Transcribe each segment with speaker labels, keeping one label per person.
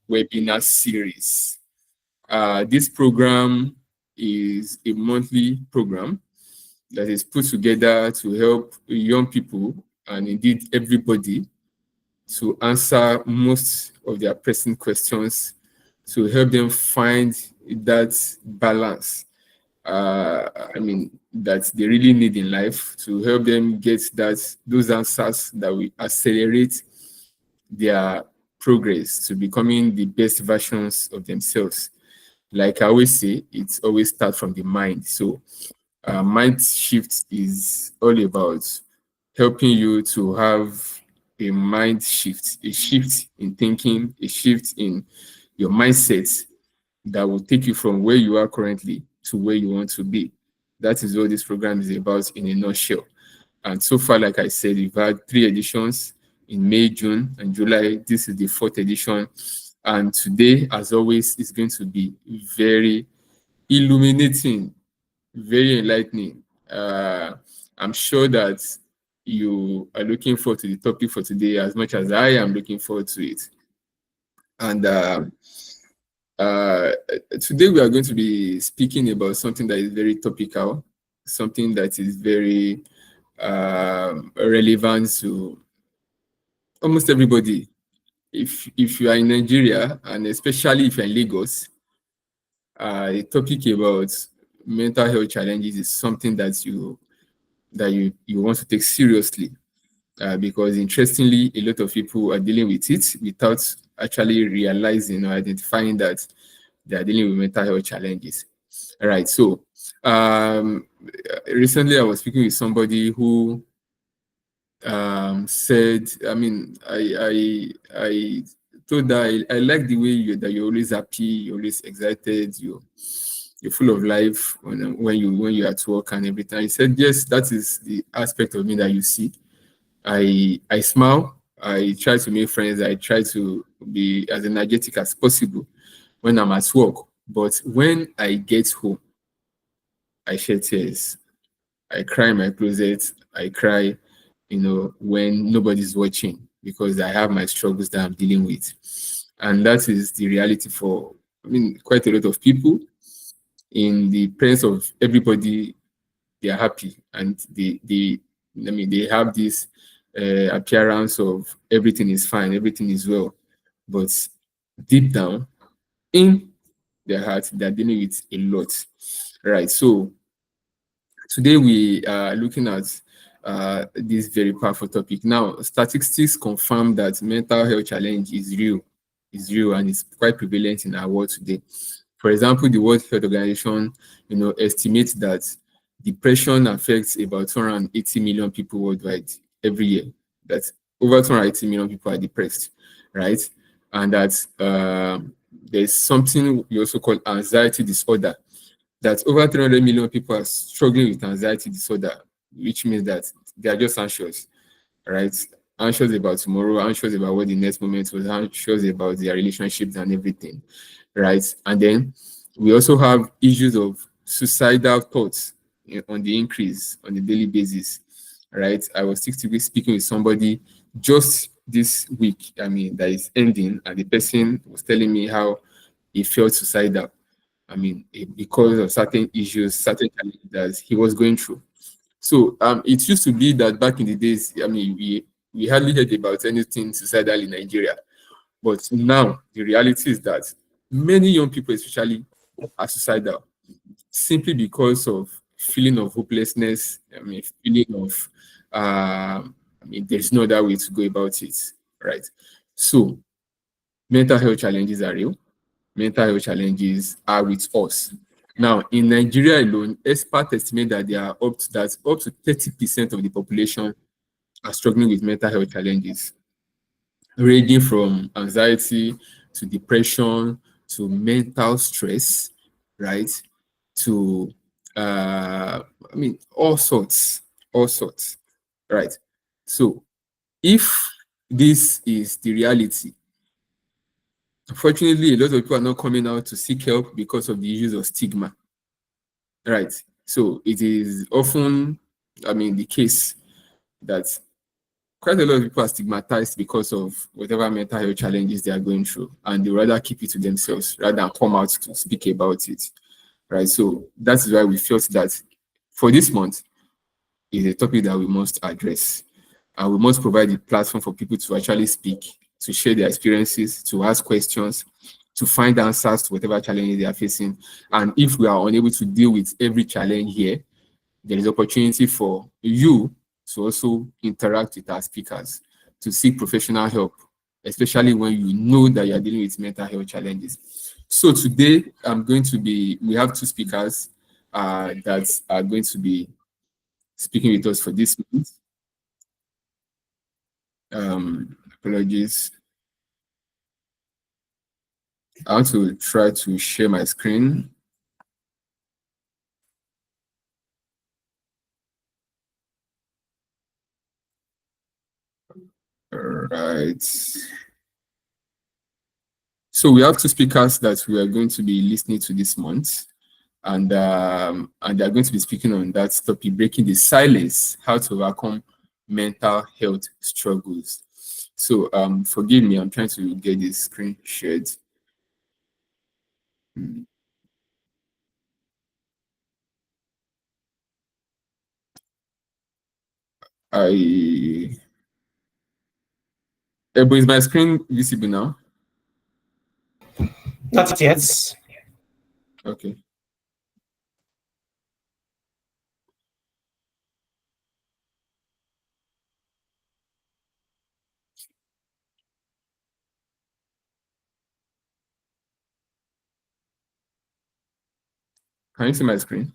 Speaker 1: webinar series. This program is a monthly program that is put together to help young people and indeed everybody to answer most of their pressing questions, to help them find that balance. That they really need in life, to help them get those answers that will accelerate their progress to becoming the best versions of themselves. Like I always say, it always starts from the mind. So mind shift is all about helping you to have a mind shift, a shift in thinking, a shift in your mindset that will take you from where you are currently to where you want to be. That is what this program is about in a nutshell. And so far, like I said, we've had 3 editions in May, June, and July. This is the 4th edition. And today, as always, is going to be very illuminating, very enlightening. I'm sure that you are looking forward to the topic for today as much as I am looking forward to it. And today we are going to be speaking about something that is very topical, something that is very relevant to almost everybody. If you are in Nigeria, and especially if you're in Lagos, a topic about mental health challenges is something that you want to take seriously, because interestingly, a lot of people are dealing with it without actually realizing or identifying that they are dealing with mental health challenges. All right. So recently I was speaking with somebody who said, I told her I like the way you're always happy, you're always excited, you're full of life when you're at work and everything. He said, yes, that is the aspect of me that you see. I smile, I try to make friends, I try to be as energetic as possible when I'm at work. But when I get home, I shed tears. I cry in my closet. I cry, when nobody's watching, because I have my struggles that I'm dealing with. And that is the reality for, quite a lot of people. In the presence of everybody, they are happy, and they have this appearance of everything is fine, everything is well. But deep down in their heart, they're dealing with a lot. Right. So today we are looking at this very powerful topic. Now, statistics confirm that mental health challenge is real, and it's quite prevalent in our world today. For example, the World Health Organization, estimates that depression affects about 280 million people worldwide every year. That's over 280 million people are depressed, right? And that there's something we also call anxiety disorder, that over 300 million people are struggling with anxiety disorder, which means that they are just anxious, right? Anxious about tomorrow, anxious about what the next moment was, anxious about their relationships and everything, right? And then we also have issues of suicidal thoughts on the increase on a daily basis, right? I was speaking with somebody just this week, that is ending, and the person was telling me how he felt suicidal. Because of certain issues, certain challenges that he was going through. So it used to be that back in the days, we hardly heard about anything suicidal in Nigeria. But now the reality is that many young people, especially, are suicidal simply because of feeling of hopelessness. Feeling of there's no other way to go about it, right? So mental health challenges are real. Mental health challenges are with us. Now, in Nigeria alone, experts estimate that up to 30% of the population are struggling with mental health challenges, ranging from anxiety to depression to mental stress, right? To all sorts, right? So, if this is the reality, unfortunately, a lot of people are not coming out to seek help because of the issues of stigma, right? So it is often, the case that quite a lot of people are stigmatized because of whatever mental health challenges they are going through, and they rather keep it to themselves rather than come out to speak about it. Right. So that is why we felt that for this month is a topic that we must address. And we must provide a platform for people to actually speak, to share their experiences, to ask questions, to find answers to whatever challenges they are facing. And if we are unable to deal with every challenge here, there is opportunity for you to also interact with our speakers, to seek professional help, especially when you know that you are dealing with mental health challenges. So today we have two speakers that are going to be speaking with us for this month. Apologies. I want to try to share my screen. All right. So we have two speakers that we are going to be listening to this month, and they are going to be speaking on that topic, breaking the silence, how to overcome mental health struggles. So forgive me, I'm trying to get this screen shared. But is my screen visible now?
Speaker 2: Not yet.
Speaker 1: Okay. Can you see my screen?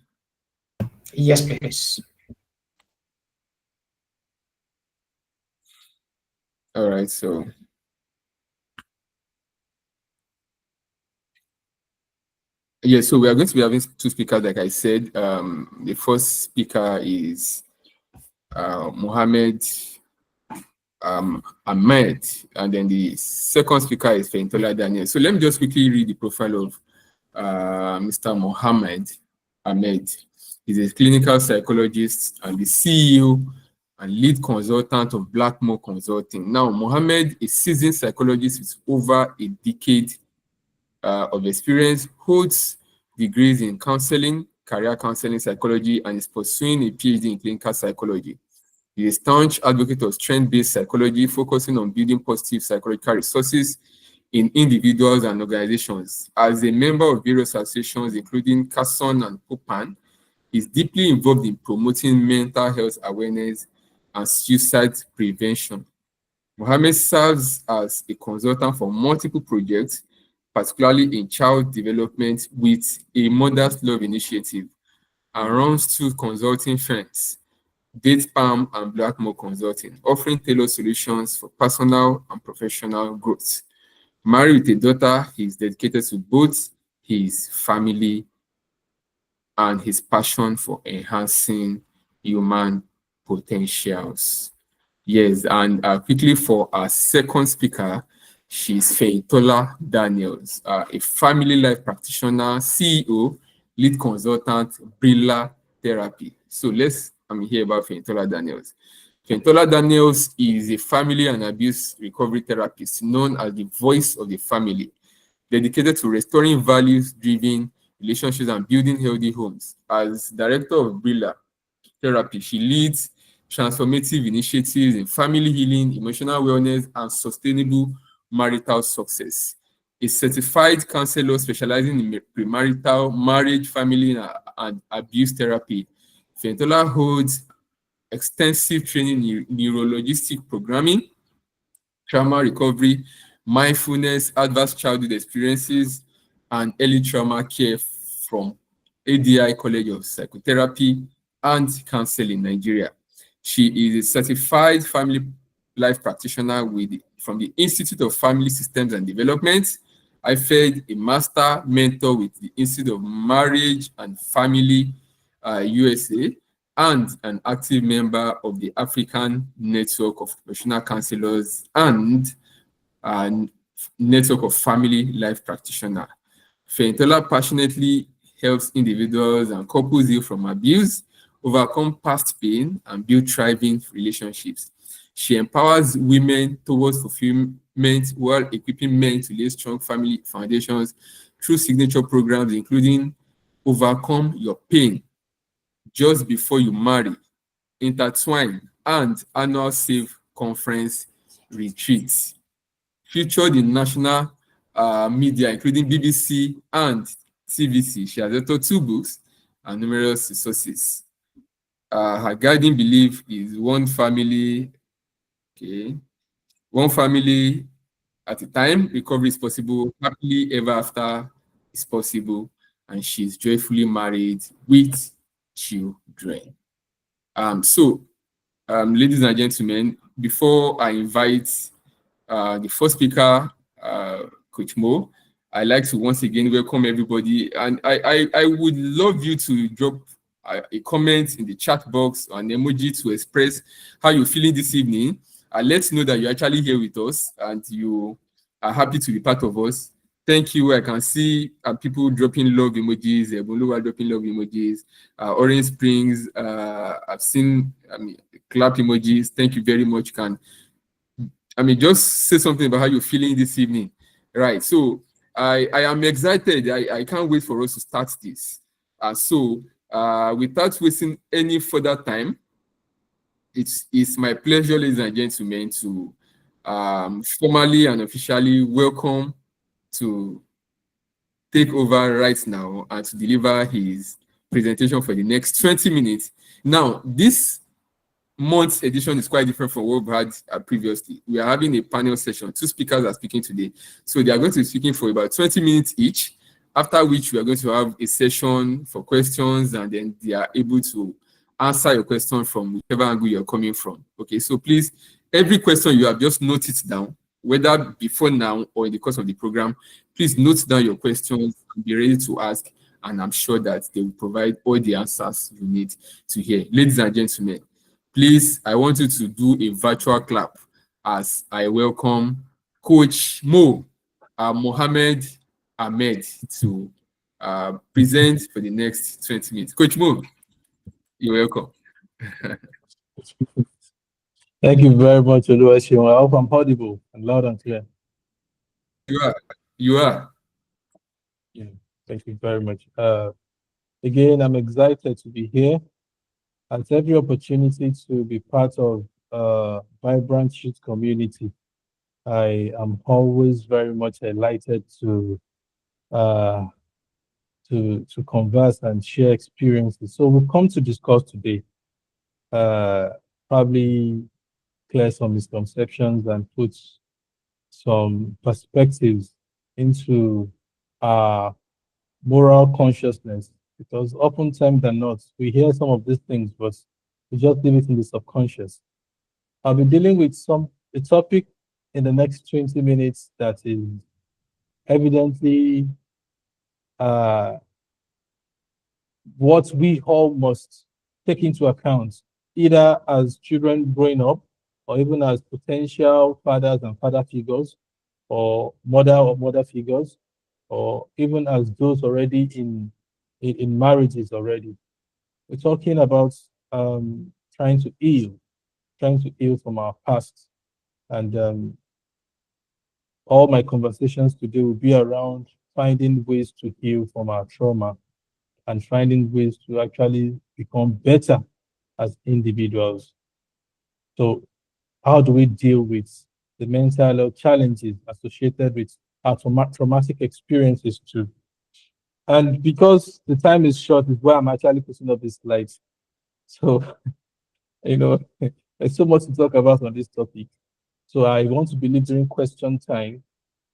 Speaker 2: Yes, please.
Speaker 1: All right, so yeah, so we are going to be having two speakers, like I said. The first speaker is Mohammed Ahmed, and then the second speaker is Feintola Daniel. So let me just quickly read the profile of Mr. Mohammed Ahmed. He's a clinical psychologist and the CEO and lead consultant of Blackmore Consulting. Now, Mohammed is a seasoned psychologist with over a decade of experience, holds degrees in counseling, career counseling psychology, and is pursuing a PhD in clinical psychology. He is a staunch advocate of strength-based psychology, focusing on building positive psychological resources in individuals and organizations. As a member of various associations, including CASON and POPAN, he is deeply involved in promoting mental health awareness and suicide prevention. Mohammed serves as a consultant for multiple projects, particularly in child development with a Mother's Love initiative, and runs two consulting firms, Date Palm and Blackmore Consulting, offering tailored solutions for personal and professional growth. Married with a daughter, he is dedicated to both his family and his passion for enhancing human potentials. Yes, and quickly for our second speaker, she's Feintola Daniels, a family life practitioner, CEO, lead consultant, Brilla Therapy. So I'm hear about Feintola Daniels. Feintola Daniels is a family and abuse recovery therapist known as the voice of the family, dedicated to restoring values-driven relationships and building healthy homes. As director of Brilla Therapy, she leads transformative initiatives in family healing, emotional wellness, and sustainable marital success. A certified counselor specializing in premarital, marriage, family, and abuse therapy, Fentola holds extensive training in neurologistic programming, trauma recovery, mindfulness, adverse childhood experiences, and early trauma care from ADI College of Psychotherapy and Counseling, Nigeria. She is a certified family life practitioner from the Institute of Family Systems and Development. I fed a master mentor with the Institute of Marriage and Family USA, and an active member of the African Network of Professional Counselors and a network of family life practitioners. Feintola passionately helps individuals and couples heal from abuse, overcome past pain, and build thriving relationships. She empowers women towards fulfillment while equipping men to lay strong family foundations through signature programs, including Overcome Your Pain just before you marry, Intertwine, and annual SAVE conference retreats. Featured in national media, including BBC and TVC. She has authored 2 books and numerous resources. Her guiding belief is okay, one family at a time, recovery is possible, happily ever after is possible, and she's joyfully married with children. Ladies and gentlemen, before I invite the first speaker, Coach Mo, I'd like to once again welcome everybody. And I would love you to drop a comment in the chat box or an emoji to express how you're feeling this evening. And let's know that you're actually here with us and you are happy to be part of us. Thank you. I can see people dropping love emojis, Eboluwa dropping love emojis, Orange Springs. I've seen clap emojis. Thank you very much. Just say something about how you're feeling this evening. Right. So I am excited. I can't wait for us to start this. Without wasting any further time, it's my pleasure, ladies and gentlemen, to formally and officially welcome to take over right now and to deliver his presentation for the next 20 minutes. Now, this month's edition is quite different from what we've had previously. We are having a panel session. 2 speakers are speaking today. So they are going to be speaking for about 20 minutes each, after which we are going to have a session for questions, and then they are able to answer your question from whichever angle you're coming from. Okay, so please, every question you have, just note it down, whether before now or in the course of the program. Please note down your questions and be ready to ask, and I'm sure that they will provide all the answers you need to hear. Ladies and gentlemen, please, I want you to do a virtual clap as I welcome Coach Mo Mohammed Ahmed to present for the next 20 minutes. Coach Mo, you're welcome.
Speaker 3: Thank you very much, Oluwaseun. I hope I'm audible and loud and clear.
Speaker 1: You are. You are.
Speaker 3: Yeah, thank you very much. Again, I'm excited to be here. At every opportunity to be part of vibrant youth community, I am always very much delighted to converse and share experiences. So we've come to discuss today, probably clear some misconceptions and put some perspectives into our moral consciousness, because oftentimes than not, we hear some of these things, but we just leave it in the subconscious. I'll be dealing with a topic in the next 20 minutes that is evidently what we all must take into account, either as children growing up, or even as potential fathers and father figures, or mother figures, or even as those already in marriages already. We're talking about trying to heal from our past. And all my conversations today will be around finding ways to heal from our trauma and finding ways to actually become better as individuals. So how do we deal with the mental health challenges associated with our traumatic experiences too? And because the time is short, is why I'm actually putting up these slides. So, there's so much to talk about on this topic. So I want to believe during question time,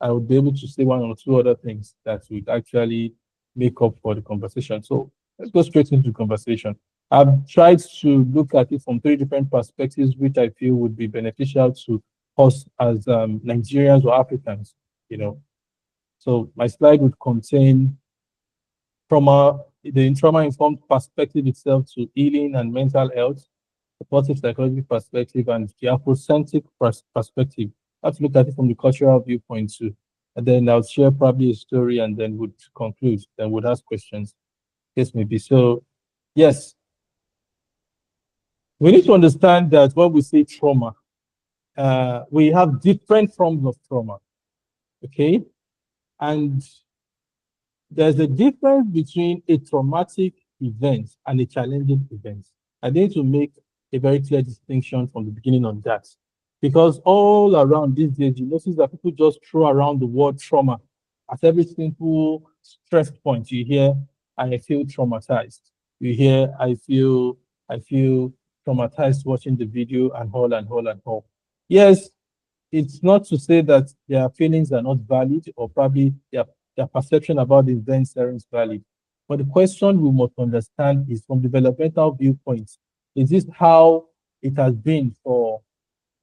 Speaker 3: I would be able to say 1 or 2 other things that would actually make up for the conversation. So let's go straight into the conversation. I've tried to look at it from 3 different perspectives, which I feel would be beneficial to us as Nigerians or Africans, So my slide would contain the trauma-informed perspective itself to healing and mental health, the positive psychology perspective, and the Afrocentric perspective. I have to look at it from the cultural viewpoint too. And then I'll share probably a story and then would conclude, then would ask questions. Case maybe. So, yes. We need to understand that when we say trauma, we have different forms of trauma, okay? And there's a difference between a traumatic event and a challenging event. I need to make a very clear distinction from the beginning on that. Because all around these days, you notice that people just throw around the word trauma. At every simple stress point, you hear, I feel traumatized. You hear, I feel traumatized watching the video and all and all and all. Yes, it's not to say that their feelings are not valid or probably their perception about the events is valid. But the question we must understand is from developmental viewpoints, is this how it has been for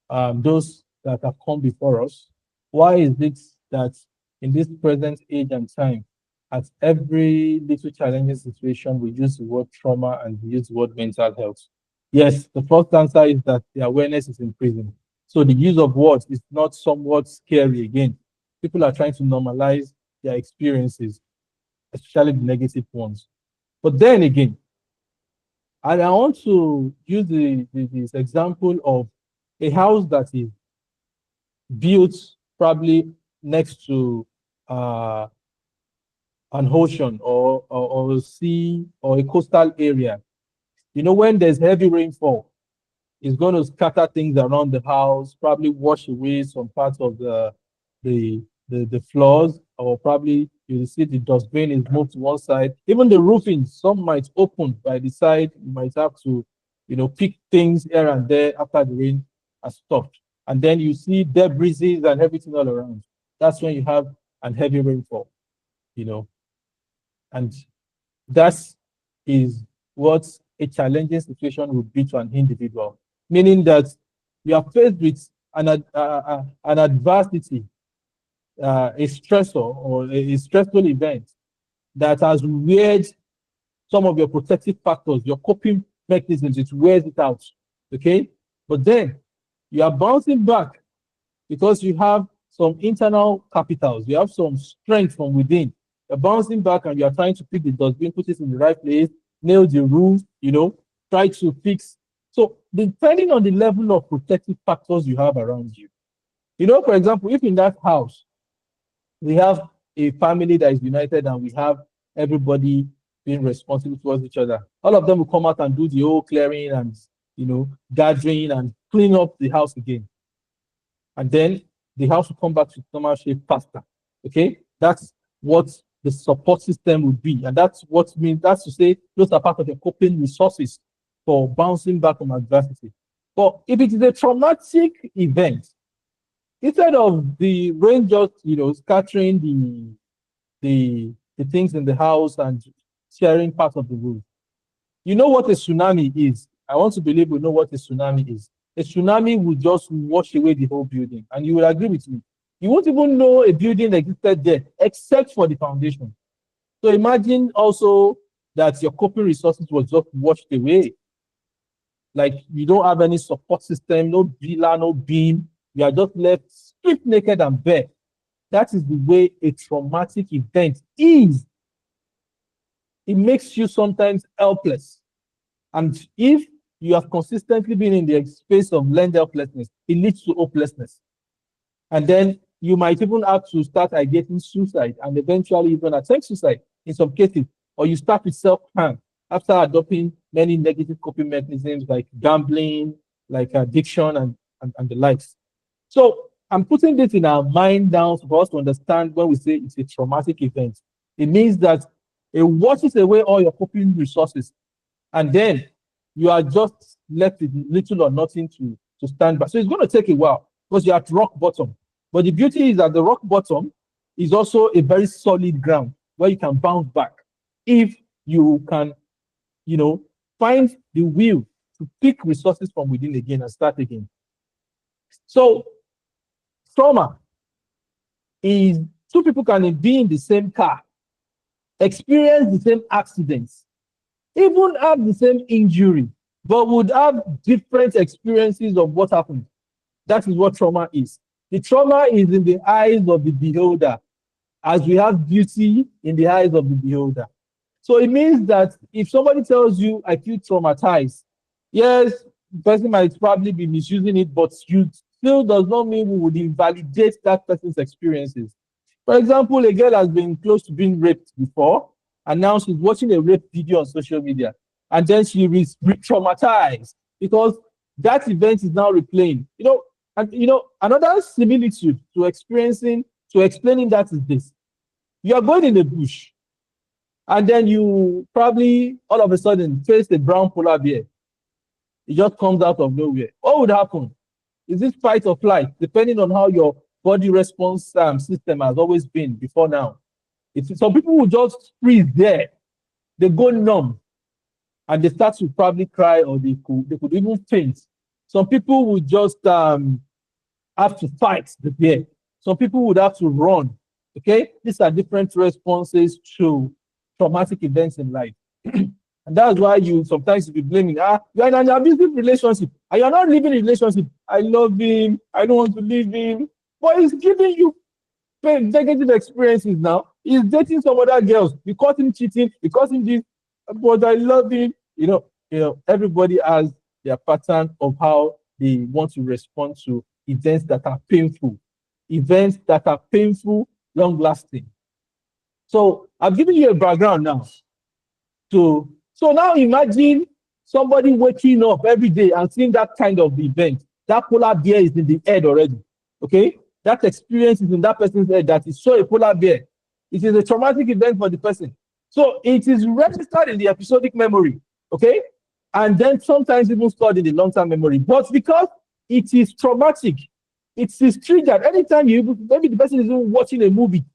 Speaker 3: those that have come before us? Why is it that in this present age and time, at every little challenging situation, we use the word trauma and we use the word mental health? Yes, the first answer is that the awareness is increasing. So the use of words is not somewhat scary again. People are trying to normalize their experiences, especially the negative ones. But then again, and I want to use this example of a house that is built probably next to uh, an ocean or a sea or a coastal area. You know, when there's heavy rainfall, it's going to scatter things around the house, probably wash away some parts of the floors, or probably you see the dustbin is moved to one side. Even the roofing, some might open by the side. You might have to, pick things here and there after the rain has stopped. And then you see debris and everything all around. That's when you have an heavy rainfall, you know, and that is what a challenging situation would be to an individual, meaning that you are faced with an adversity, a stressor or a stressful event that has weared some of your protective factors, your coping mechanisms, it wears it out, okay? But then you are bouncing back because you have some internal capitals, you have some strength from within. You're bouncing back and you are trying to pick the dustbin, put it in the right place, nail the roof, try to fix. So depending on the level of protective factors you have around you, for example, if in that house we have a family that is united and we have everybody being responsible towards each other, all of them will come out and do the whole clearing and gathering and clean up the house again. And then the house will come back to normal shape faster. Okay, that's what the support system would be, and that's to say those are part of your coping resources for bouncing back from adversity. But if it is a traumatic event, instead of the rain just scattering the things in the house and sharing part of the roof, you know what a tsunami is. I want to believe we know what a tsunami is. A tsunami will just wash away the whole building. And you will agree with me. You won't even know a building existed there except for the foundation. So imagine also that your coping resources was just washed away. Like you don't have any support system, no villa, no beam. You are just left stripped naked and bare. That is the way a traumatic event is. It makes you sometimes helpless. And if you have consistently been in the space of learned helplessness, it leads to hopelessness. And then you might even have to start ideating suicide and eventually even attempt suicide in some cases. Or you start with self-harm after adopting many negative coping mechanisms like gambling, like addiction, and the likes. So I'm putting this in our mind down for us to understand when we say it's a traumatic event. It means that it washes away all your coping resources, and then you are just left with little or nothing to stand by. So it's going to take a while because you're at rock bottom. But the beauty is that the rock bottom is also a very solid ground where you can bounce back if you can, find the will to pick resources from within again and start again. So trauma is two people can be in the same car, experience the same accidents, even have the same injury, but would have different experiences of what happened. That is what trauma is. The trauma is in the eyes of the beholder, as we have beauty in the eyes of the beholder. So it means that if somebody tells you, I feel traumatized, yes, the person might probably be misusing it, but you still does not mean we would invalidate that person's experiences. For example, a girl has been close to being raped before, and now she's watching a rape video on social media, and then she is re-traumatized because that event is now replaying. And another similitude to explaining that is this: you are going in the bush, and then you probably all of a sudden face a brown polar bear. It just comes out of nowhere. What would happen? Is it fight or flight, depending on how your body response system has always been before now? Some people will just freeze there. They go numb, and they start to probably cry, or they could even faint. Some people would just have to fight the bear. Some people would have to run. Okay, these are different responses to traumatic events in life. And that's why you sometimes be blaming, you're in an abusive relationship and you're not living in a relationship. I love him, I don't want to leave him, but he's giving you negative experiences now. He's dating some other girls. You caught him cheating, you caught him this, but I love him. Everybody has their pattern of how they want to respond to events that are painful, long lasting. So I've given you a background now. So now imagine somebody waking up every day and seeing that kind of event. That polar bear is in the head already. Okay? That experience is in that person's head that is so a polar bear. It is a traumatic event for the person. So it is registered in the episodic memory. Okay? And then sometimes even stored in the long-term memory. But because it is traumatic, it is triggered anytime maybe the person is even watching a movie,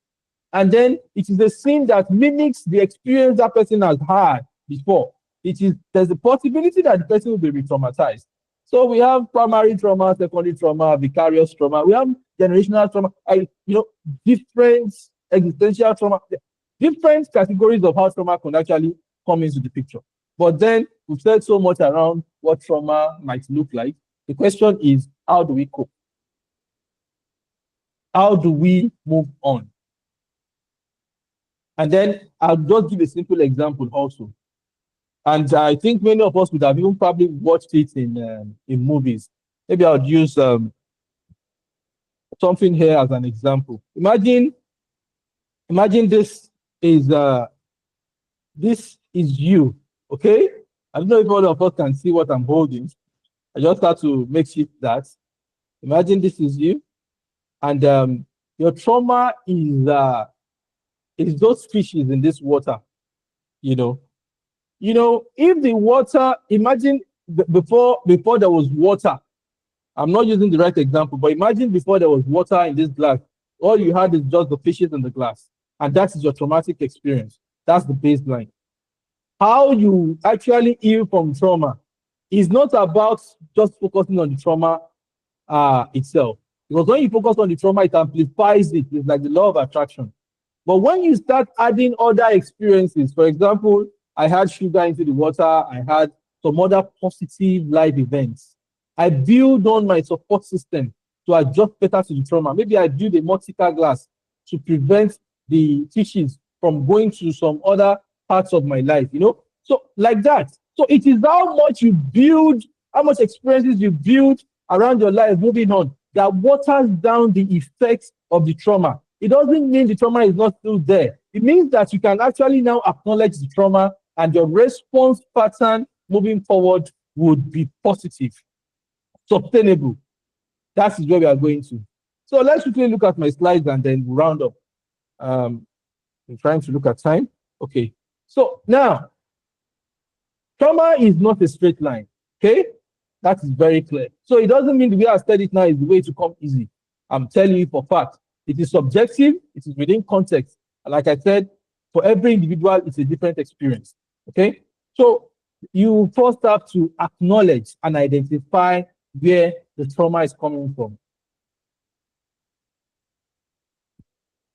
Speaker 3: and then it is a scene that mimics the experience that person has had before. There's a possibility that the person will be re-traumatized. So we have primary trauma, secondary trauma, vicarious trauma. We have generational trauma. Different existential trauma, different categories of how trauma can actually come into the picture. But then we've said so much around what trauma might look like. The question is, how do we cope? How do we move on? And then I'll just give a simple example also. And I think many of us would have even probably watched it in movies. Maybe I'll use something here as an example. Imagine this is you, okay? I don't know if all of us can see what I'm holding. I just have to make it that. Imagine this is you, and your trauma is those fishes in this water. If the water, imagine before there was water. I'm not using the right example, but imagine before there was water in this glass, all you had is just the fishes in the glass, and that is your traumatic experience. That's the baseline. How you actually heal from trauma is not about just focusing on the trauma itself, because when you focus on the trauma, it amplifies it. It's like the law of attraction. But when you start adding other experiences, for example, I had sugar into the water, I had some other positive life events. I build on my support system to adjust better to the trauma. Maybe I build a multiple glass to prevent the fishes from going to some other parts of my life, So like that. So it is how much you build, how much experiences you build around your life moving on that waters down the effects of the trauma. It doesn't mean the trauma is not still there. It means that you can actually now acknowledge the trauma, and your response pattern moving forward would be positive, sustainable. That is where we are going to. So let's quickly look at my slides and then we'll round up. I'm trying to look at time. Okay. So now, trauma is not a straight line. Okay? That is very clear. So it doesn't mean the way I study it now is the way to come easy. I'm telling you for fact. It is subjective, it is within context. Like I said, for every individual, it's a different experience. Okay? So you first have to acknowledge and identify where the trauma is coming from.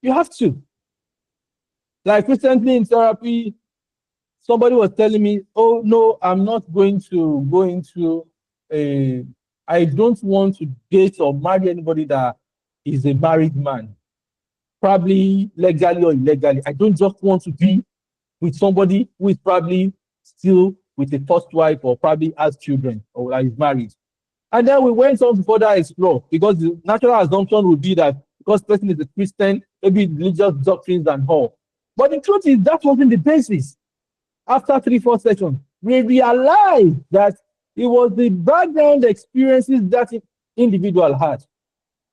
Speaker 3: You have to. Like recently in therapy, somebody was telling me, oh, no, I'm not going to go into I don't want to date or marry anybody that is a married man, probably legally or illegally. I don't just want to be with somebody who is probably still with a first wife or probably has children or is married. And then we went on to further explore, because the natural assumption would be that because person is a Christian, maybe religious doctrines and all. But the truth is that wasn't the basis. After 3-4 sessions, we realized that it was the background experiences that the individual had.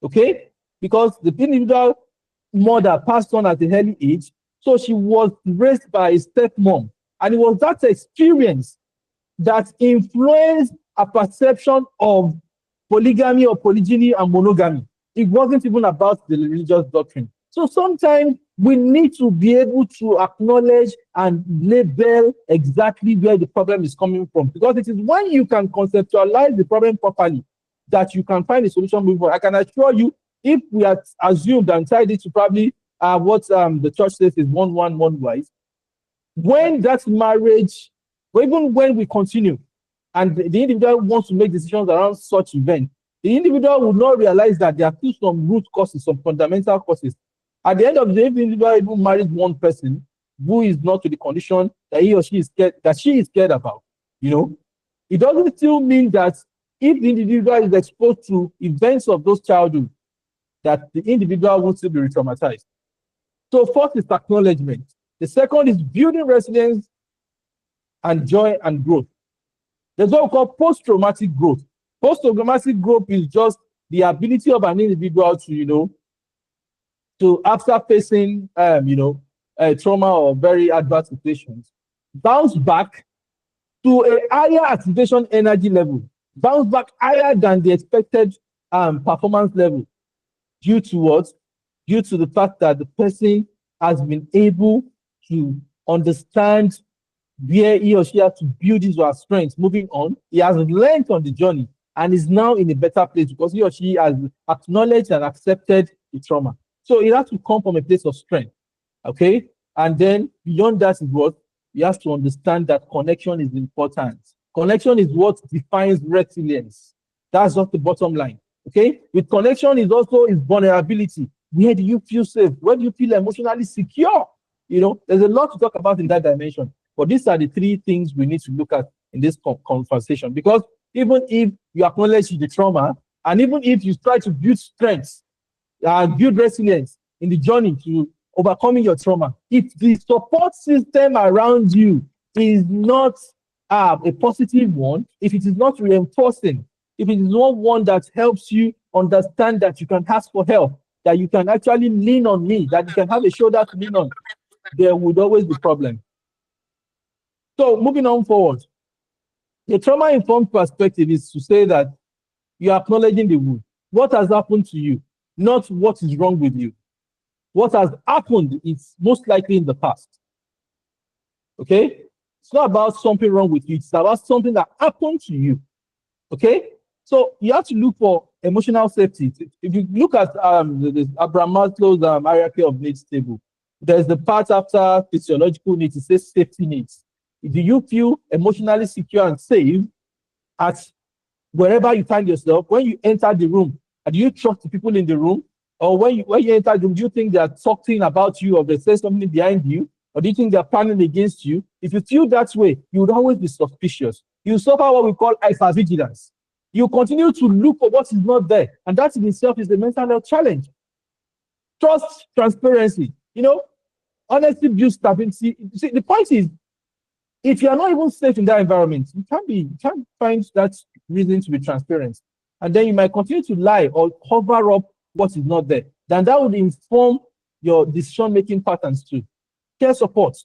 Speaker 3: Okay? Because the individual mother passed on at a early age, so she was raised by a stepmom. And it was that experience that influenced a perception of polygamy or polygyny and monogamy. It wasn't even about the religious doctrine. So sometimes we need to be able to acknowledge and label exactly where the problem is coming from, because it is when you can conceptualize the problem properly that you can find a solution moving forward. I can assure you, if we had assumed and tied it to probably what the church says is one wife, when that marriage, or even when we continue, and the individual wants to make decisions around such event, the individual will not realize that there are still some root causes, some fundamental causes. At the end of the day, if the individual even marries one person who is not to the condition that he or she is scared, that she is scared about, it doesn't still mean that if the individual is exposed to events of those childhood, that the individual will still be re-traumatized. So first is acknowledgement. The second is building resilience and joy and growth. There's what we call post-traumatic growth. Post-traumatic growth is just the ability of an individual to, to after facing, trauma or very adverse situations, bounce back to a higher activation energy level, bounce back higher than the expected performance level, due to what? Due to the fact that the person has been able to understand where he or she has to build his or her strengths moving on. He has learned on the journey and is now in a better place because he or she has acknowledged and accepted the trauma. So it has to come from a place of strength, okay? And then beyond that is what? You have to understand that connection is important. Connection is what defines resilience. That's just the bottom line, okay? With connection is also is vulnerability. Where do you feel safe? Where do you feel emotionally secure? There's a lot to talk about in that dimension. But these are the three things we need to look at in this conversation. Because even if you acknowledge the trauma, and even if you try to build strength, build resilience in the journey to overcoming your trauma, if the support system around you is not a positive one, if it is not reinforcing, if it is not one that helps you understand that you can ask for help, that you can actually lean on me, that you can have a shoulder to lean on, there would always be problem. So moving on forward, the trauma-informed perspective is to say that you are acknowledging the wound. What has happened to you, not what is wrong with you. What has happened is most likely in the past. Okay? It's not about something wrong with you. It's about something that happened to you. Okay? So you have to look for emotional safety. If you look at the Abraham Maslow's hierarchy of needs table, there's the part after physiological needs, it says safety needs. Do you feel emotionally secure and safe at wherever you find yourself? When you enter the room, do you trust the people in the room? Or when you enter the room, do you think they are talking about you or they say something behind you? Or do you think they're planning against you? If you feel that way, you would always be suspicious. You suffer what we call hypervigilance. You continue to look for what is not there. And that in itself is a mental health challenge. Trust, transparency, honesty builds stability. See, the point is, if you are not even safe in that environment, you can't find that reason to be transparent. And then you might continue to lie or cover up what is not there. Then that would inform your decision-making patterns too. Care support.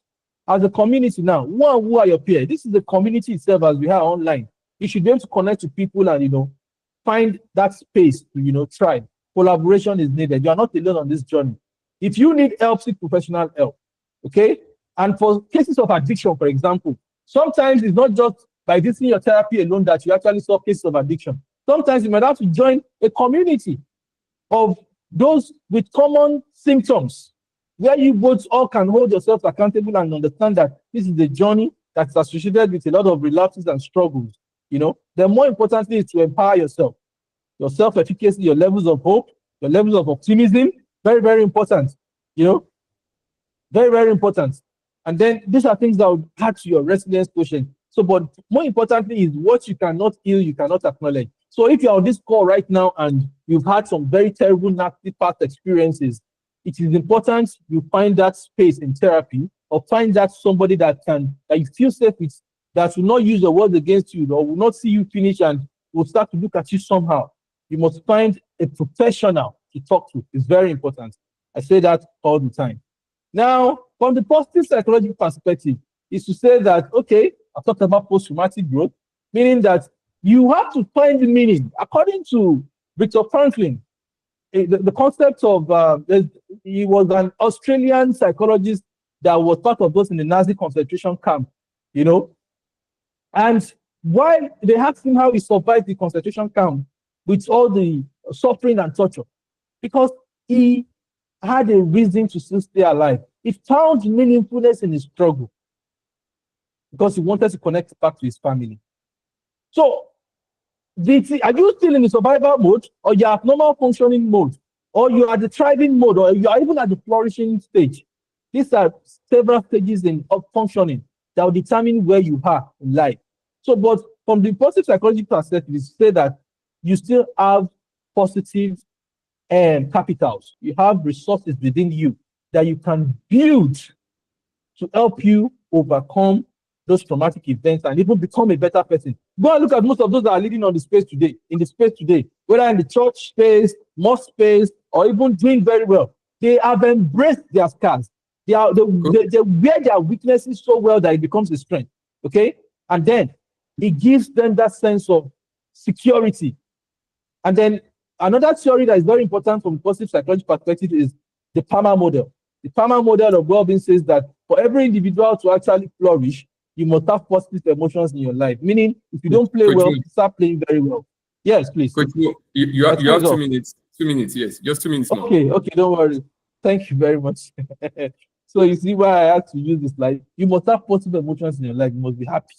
Speaker 3: As a community now, who are your peers? This is the community itself as we are online. You should be able to connect to people and, find that space to, try. Collaboration is needed. You are not alone on this journey. If you need help, seek professional help, okay? And for cases of addiction, for example, sometimes it's not just by visiting your therapy alone that you actually solve cases of addiction. Sometimes you might have to join a community of those with common symptoms, where you both all can hold yourself accountable and understand that this is a journey that's associated with a lot of relapses and struggles. Then more importantly is to empower yourself, your self-efficacy, your levels of hope, your levels of optimism. Very, very important. Very, very important. And then these are things that will add to your resilience quotient. So, but more importantly is what you cannot heal, you cannot acknowledge. So if you're on this call right now and you've had some very terrible, nasty past experiences, it is important you find that space in therapy, or find that somebody that you feel safe with, that will not use the words against you, or will not see you finish and will start to look at you somehow. You must find a professional to talk to. It's very important. I say that all the time. Now, from the positive psychological perspective, is to say that, okay, I talked about post-traumatic growth, meaning that you have to find the meaning. According to Viktor Franklin, the concept of, he was an Australian psychologist that was part of those in the Nazi concentration camp, you know. And while they asked him how he survived the concentration camp with all the suffering and torture, because he had a reason to still stay alive. He found meaningfulness in his struggle because he wanted to connect back to his family. So, are you still in the survival mode, or you are normal functioning mode, or you are the thriving mode, or you are even at the flourishing stage? These are several stages of functioning that will determine where you are in life. So, but from the positive psychology perspective, is to say that you still have positive capitals. You have resources within you that you can build to help you overcome those traumatic events and even become a better person. Go and look at most of those that are leading on the space today, whether in the church space, mosque space, or even doing very well. They have embraced their scars. They wear their weaknesses so well that it becomes a strength. Okay? And then it gives them that sense of security. And then another theory that is very important from a positive psychology perspective is the PAMA model. The PAMA model of well-being says that for every individual to actually flourish, you must have positive emotions in your life. Meaning, if you don't play
Speaker 1: Coach
Speaker 3: well,
Speaker 1: Mo,
Speaker 3: start playing very well. Yes, please.
Speaker 1: Coach Mo, you have 2 minutes. 2 minutes, yes. Just 2 minutes more.
Speaker 3: Okay, don't worry. Thank you very much. So you see why I had to use this slide. You must have positive emotions in your life. You must be happy.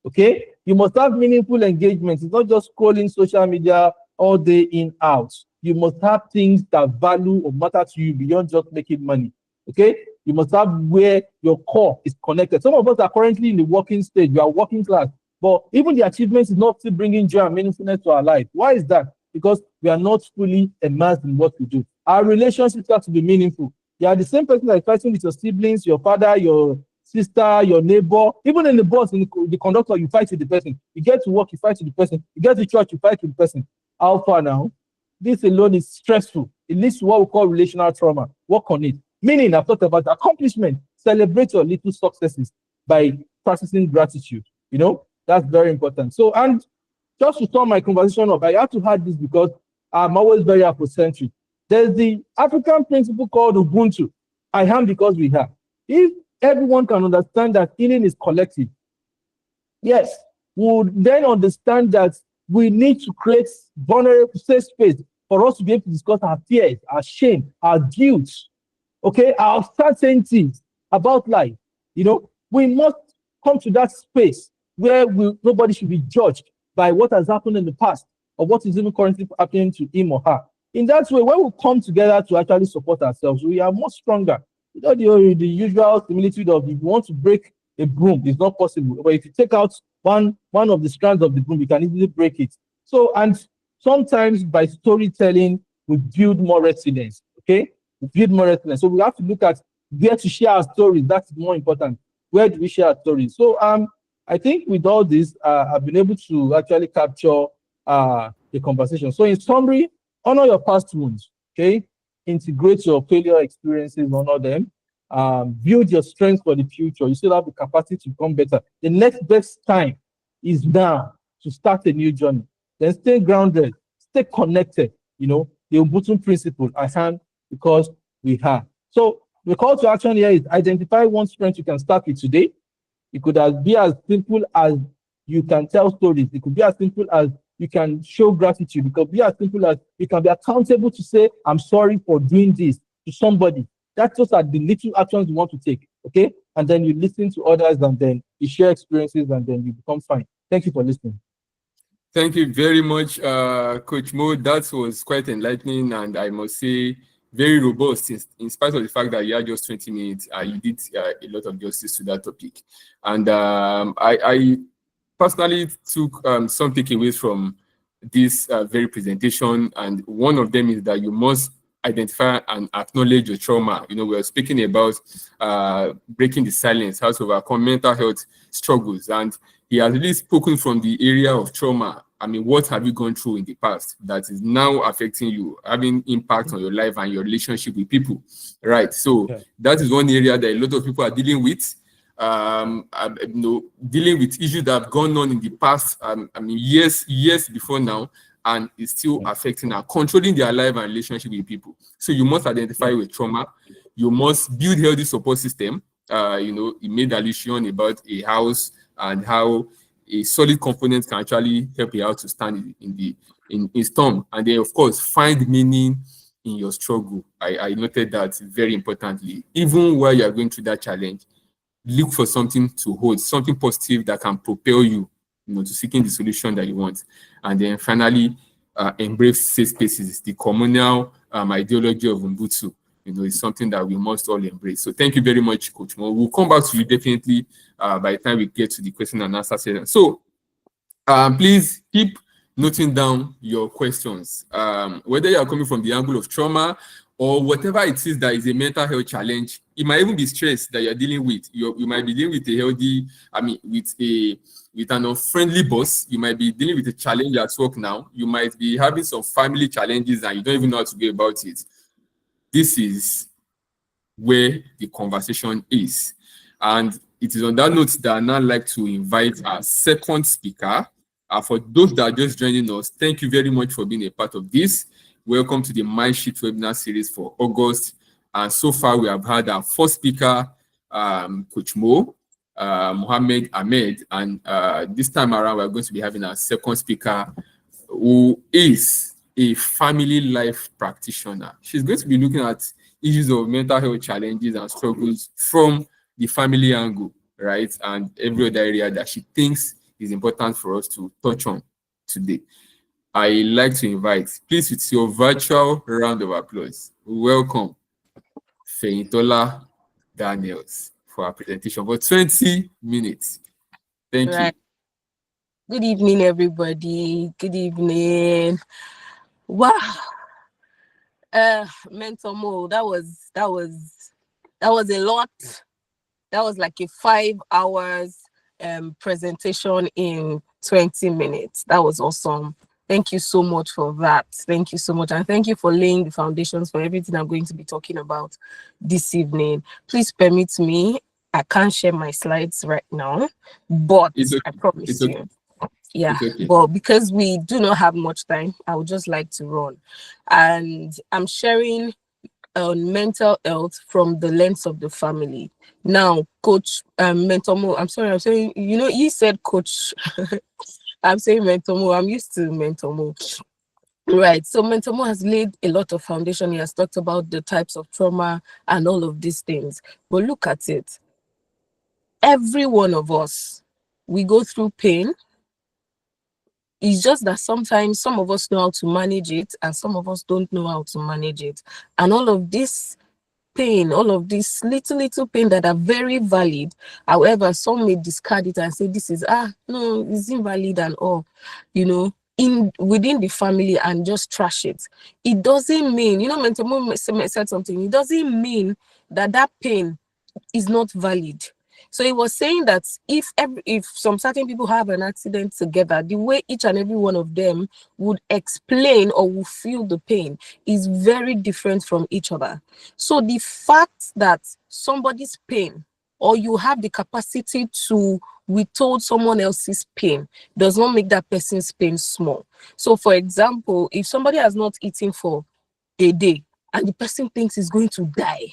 Speaker 3: Okay? You must have meaningful engagement. It's not just scrolling social media all day in, out. You must have things that value or matter to you beyond just making money. Okay? You must have where your core is connected. Some of us are currently in the working stage. We are working class. But even the achievements is not still bringing joy and meaningfulness to our life. Why is that? Because we are not fully immersed in what we do. Our relationships have to be meaningful. You are the same person that is fighting with your siblings, your father, your sister, your neighbor, even in the bus, in the conductor, you fight with the person. You get to work, you fight with the person. You get to church, you fight with the person. How far now? This alone is stressful. It leads to what we call relational trauma. Work on it. Meaning, I've talked about accomplishment. Celebrate your little successes by practicing gratitude. You know, that's very important. So, and just to sum my conversation up, I have to add this because I'm always very Afrocentric. There's the African principle called Ubuntu. I am because we have. If everyone can understand that healing is collective, yes, we would then understand that we need to create vulnerable safe space for us to be able to discuss our fears, our shame, our guilt, okay, our certainties about life. You know, we must come to that space where nobody should be judged by what has happened in the past or what is even currently happening to him or her. In that way, when we come together to actually support ourselves, we are much stronger. You know, the usual similitude of if you want to break a broom, it's not possible. But if you take out one of the strands of the broom, you can easily break it. So, and sometimes by storytelling, we build more resilience. Okay, we build more resilience. So we have to look at where to share our stories. That's more important. Where do we share our stories? So, I think with all this, I've been able to actually capture the conversation. So, in summary, honor your past wounds. Okay, integrate your failure experiences, honor them. Build your strength for the future. You still have the capacity to become better. The next best time is now to start a new journey. Then stay grounded, stay connected. You know, the Ubuntu principle, I am because we have. So the call to action here is identify one strength you can start with today. It could be as simple as you can tell stories. It could be as simple as you can show gratitude. It could be as simple as you can be accountable to say, I'm sorry for doing this to somebody. That's just the little actions you want to take, okay? And then you listen to others, and then you share experiences, and then you become fine. Thank you for listening.
Speaker 1: Thank you very much, Coach Mo. That was quite enlightening, and I must say, very robust. In spite of the fact that you had just 20 minutes, you did a lot of justice to that topic. And I personally took some takeaways from this very presentation, and one of them is that you must identify and acknowledge your trauma. You know, we are speaking about breaking the silence, how to overcome mental health struggles, and he has really spoken from the area of trauma. I mean, what have you gone through in the past that is now affecting you, having impact on your life and your relationship with people, right? So that is one area that a lot of people are dealing with. Dealing with issues that have gone on in the past, I mean, years before now, and it's still affecting and controlling their life and relationship with people. So you must identify with trauma. You must build healthy support system. He made allusion about a house and how a solid component can actually help you out to stand in storm. And then, of course, find meaning in your struggle. I noted that very importantly. Even while you are going through that challenge, look for something to hold, something positive that can propel you, to seeking the solution that you want. And then finally, embrace safe spaces. The communal ideology of Ubuntu, is something that we must all embrace. So thank you very much, Coach Mo. We'll come back to you definitely by the time we get to the question and answer session. So please keep noting down your questions, whether you are coming from the angle of trauma or whatever it is that is a mental health challenge. It might even be stress that you're dealing with. You might be dealing with a healthy, with an unfriendly boss. You might be dealing with a challenge at work now. You might be having some family challenges and you don't even know how to go about it. This is where the conversation is. And it is on that note that I now like to invite our second speaker. For those that are just joining us, thank you very much for being a part of this. Welcome to the Mindshift webinar series for August. And so far, we have had our first speaker, Coach Mo, Mohammed Ahmed. And this time around, we're going to be having our second speaker, who is a family life practitioner. She's going to be looking at issues of mental health challenges and struggles from the family angle, right? And every other area that she thinks is important for us to touch on today. I like to invite, please, with your virtual round of applause, welcome Feyintola Daniels for our presentation for 20 minutes. Thank you.
Speaker 4: Good evening, everybody. Good evening. Wow. Mentor Mo, that was a lot. That was like a 5 hours presentation in 20 minutes. That was awesome. Thank you so much for that. Thank you so much. And thank you for laying the foundations for everything I'm going to be talking about this evening. Please permit me. I can't share my slides right now, but okay. I promise you. Yeah, okay. But because we do not have much time, I would just like to run. And I'm sharing on mental health from the lens of the family. Now, Coach Mentor Mo, I'm sorry, I'm saying, you said Coach. I'm saying Mentor Mo. I'm used to Mentor Mo. Right. So Mentor Mo has laid a lot of foundation. He has talked about the types of trauma and all of these things. But look at it. Every one of us, we go through pain. It's just that sometimes some of us know how to manage it and some of us don't know how to manage it. And all of this pain, all of this little pain that are very valid. However, some may discard it and say, this is, no, it's invalid and all, within the family and just trash it. It doesn't mean, Mentor Mo said something, it doesn't mean that pain is not valid. So he was saying that if some certain people have an accident together, the way each and every one of them would explain or will feel the pain is very different from each other. So the fact that somebody's pain or you have the capacity to withhold someone else's pain does not make that person's pain small. So for example, if somebody has not eaten for a day and the person thinks he's going to die,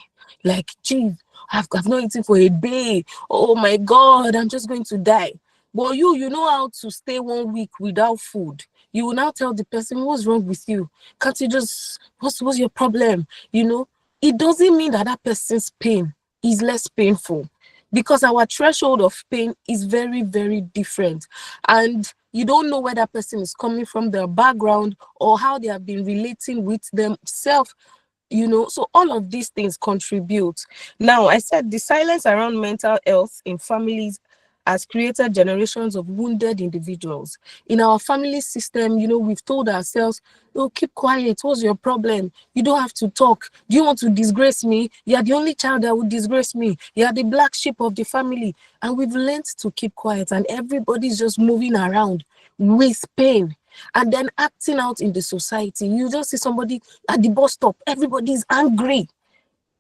Speaker 4: like, geez, I've not eaten for a day. Oh my God, I'm just going to die. But you know how to stay 1 week without food. You will now tell the person, what's wrong with you? Can't you just, what's your problem? It doesn't mean that person's pain is less painful because our threshold of pain is very, very different. And you don't know where that person is coming from, their background, or how they have been relating with themselves. So all of these things contribute. Now, I said the silence around mental health in families has created generations of wounded individuals. In our family system, we've told ourselves, oh, keep quiet. What's your problem? You don't have to talk. Do you want to disgrace me? You are the only child that would disgrace me. You are the black sheep of the family. And we've learned to keep quiet, and everybody's just moving around with pain and then acting out in the society. You just see somebody at the bus stop, everybody's angry.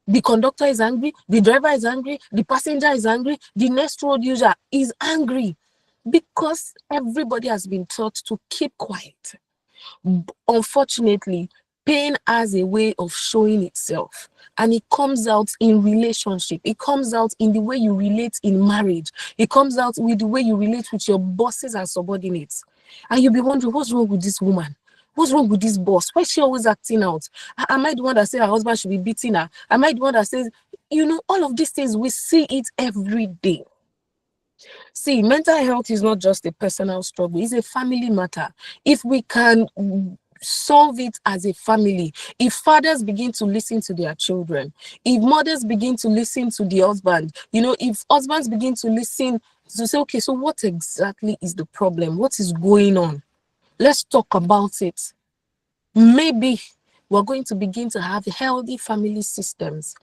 Speaker 4: The conductor is angry, the driver is angry, the passenger is angry, the next road user is angry, because everybody has been taught to keep quiet. Unfortunately, pain has a way of showing itself, and it comes out in relationship. It comes out in the way you relate in marriage. It comes out with the way you relate with your bosses and subordinates. And you'll be wondering, what's wrong with this woman? What's wrong with this boss? Why is she always acting out? Am I the one that says her husband should be beating her? Am I the one that says, all of these things, we see it every day. See, mental health is not just a personal struggle, it's a family matter. If we can solve it as a family, if fathers begin to listen to their children, if mothers begin to listen to the husband, if husbands begin to listen to say, okay, so what exactly is the problem? What is going on? Let's talk about it. Maybe we're going to begin to have healthy family systems.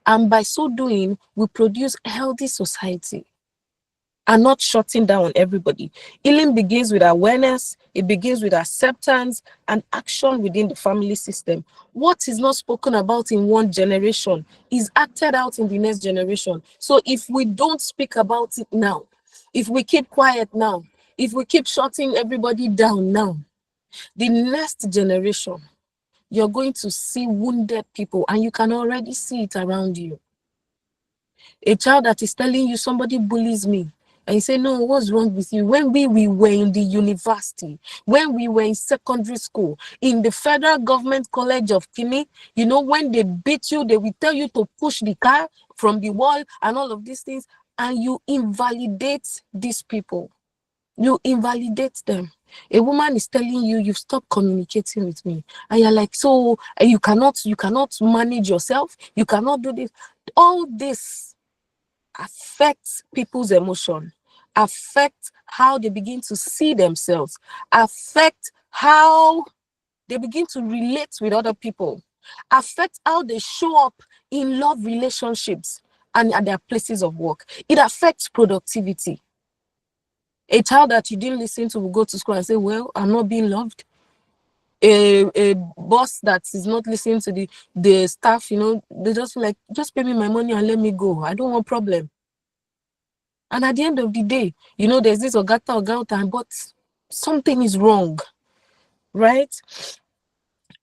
Speaker 4: And by so doing, we produce a healthy society and not shutting down everybody. Healing begins with awareness. It begins with acceptance and action within the family system. What is not spoken about in one generation is acted out in the next generation. So if we don't speak about it now, if we keep quiet now, if we keep shutting everybody down now, the next generation, you're going to see wounded people, and you can already see it around you. A child that is telling you somebody bullies me, and you say, no, what's wrong with you? When we were in the university, when we were in secondary school, in the federal government college of Kimi, when they beat you, they will tell you to push the car from the wall and all of these things, and you invalidate these people. You invalidate them. A woman is telling you, you've stopped communicating with me, and you're like, so you cannot manage yourself, you cannot do this. All this affects people's emotion, affect how they begin to see themselves, affect how they begin to relate with other people, affect how they show up in love relationships and at their places of work. It affects productivity. A child that you didn't listen to will go to school and say, well, I'm not being loved. A boss that is not listening to the staff, they just feel like, just pay me my money and let me go. I don't want problem. And at the end of the day, there's this Ogata, but something is wrong, right?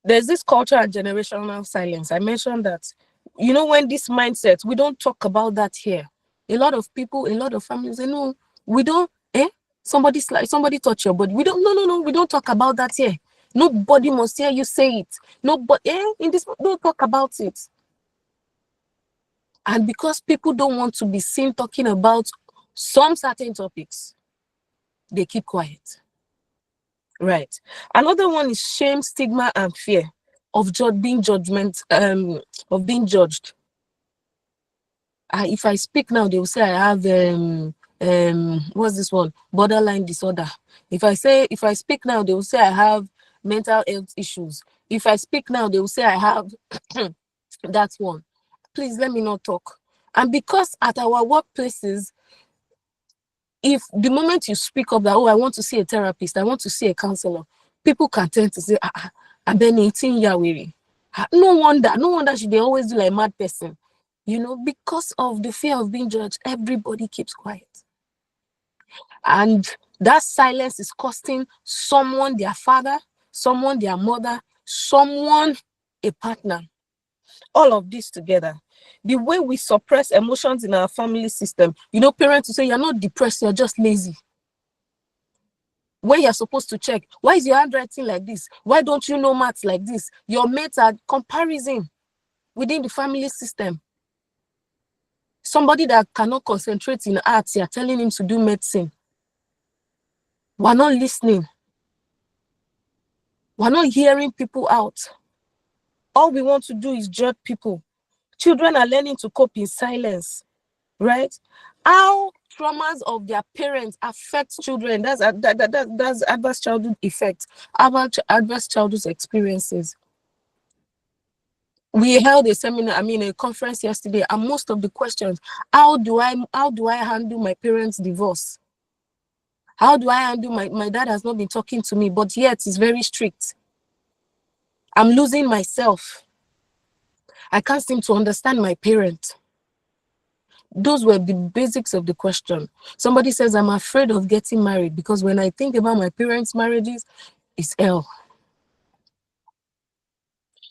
Speaker 4: There's this culture and generational silence. I mentioned that, when this mindset, we don't talk about that here. A lot of people, a lot of families say, no, we don't, somebody touch your body. We don't, no, we don't talk about that here. Nobody must hear you say it. Nobody, don't talk about it. And because people don't want to be seen talking about some certain topics, they keep quiet. Right. Another one is shame, stigma, and fear of being judged. If I speak now, they will say I have what's this one? Borderline disorder. If I speak now, they will say I have mental health issues. If I speak now, they will say I have that one. Please let me not talk. And because at our workplaces, if the moment you speak up that, oh, I want to see a therapist, I want to see a counselor, people can tend to say, I've been 18 years weary. No wonder should they always do like a mad person. Because of the fear of being judged, everybody keeps quiet. And that silence is costing someone their father, someone their mother, someone a partner. All of this together. The way we suppress emotions in our family system, parents will say, you're not depressed, you're just lazy. When you're supposed to check, why is your handwriting like this? Why don't you know maths like this? Your mates are comparison within the family system. Somebody that cannot concentrate in arts, you're telling him to do medicine. We're not listening. We're not hearing people out. All we want to do is judge people. Children are learning to cope in silence, right? How traumas of their parents affect children. That's adverse childhood effect, adverse childhood experiences. We held a seminar, a conference yesterday, and most of the questions, how do I handle my parents' divorce? How do I handle my dad has not been talking to me, but yet he's very strict. I'm losing myself. I can't seem to understand my parent. Those were the basics of the question. Somebody says, I'm afraid of getting married because when I think about my parents' marriages, it's hell.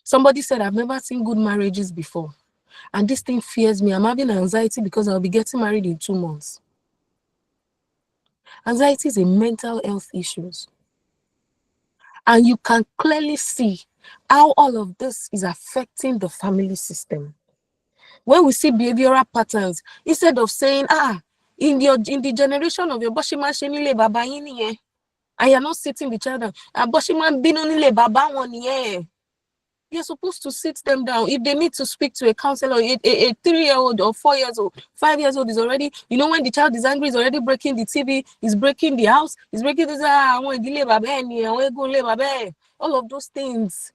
Speaker 4: Somebody said, I've never seen good marriages before. And this thing fears me. I'm having anxiety because I'll be getting married in 2 months. Anxiety is a mental health issue. And you can clearly see how all of this is affecting the family system. When we see behavioral patterns, instead of saying, in the generation of your Boshima Shenile Baba Yini, and you're not sitting the child down, Boshima Binonile Baba one, you're supposed to sit them down. If they need to speak to a counselor, a 3-year-old or 4 years old, 5 years old is already, when the child is angry, is already breaking the TV, is breaking the house, is breaking this, all of those things.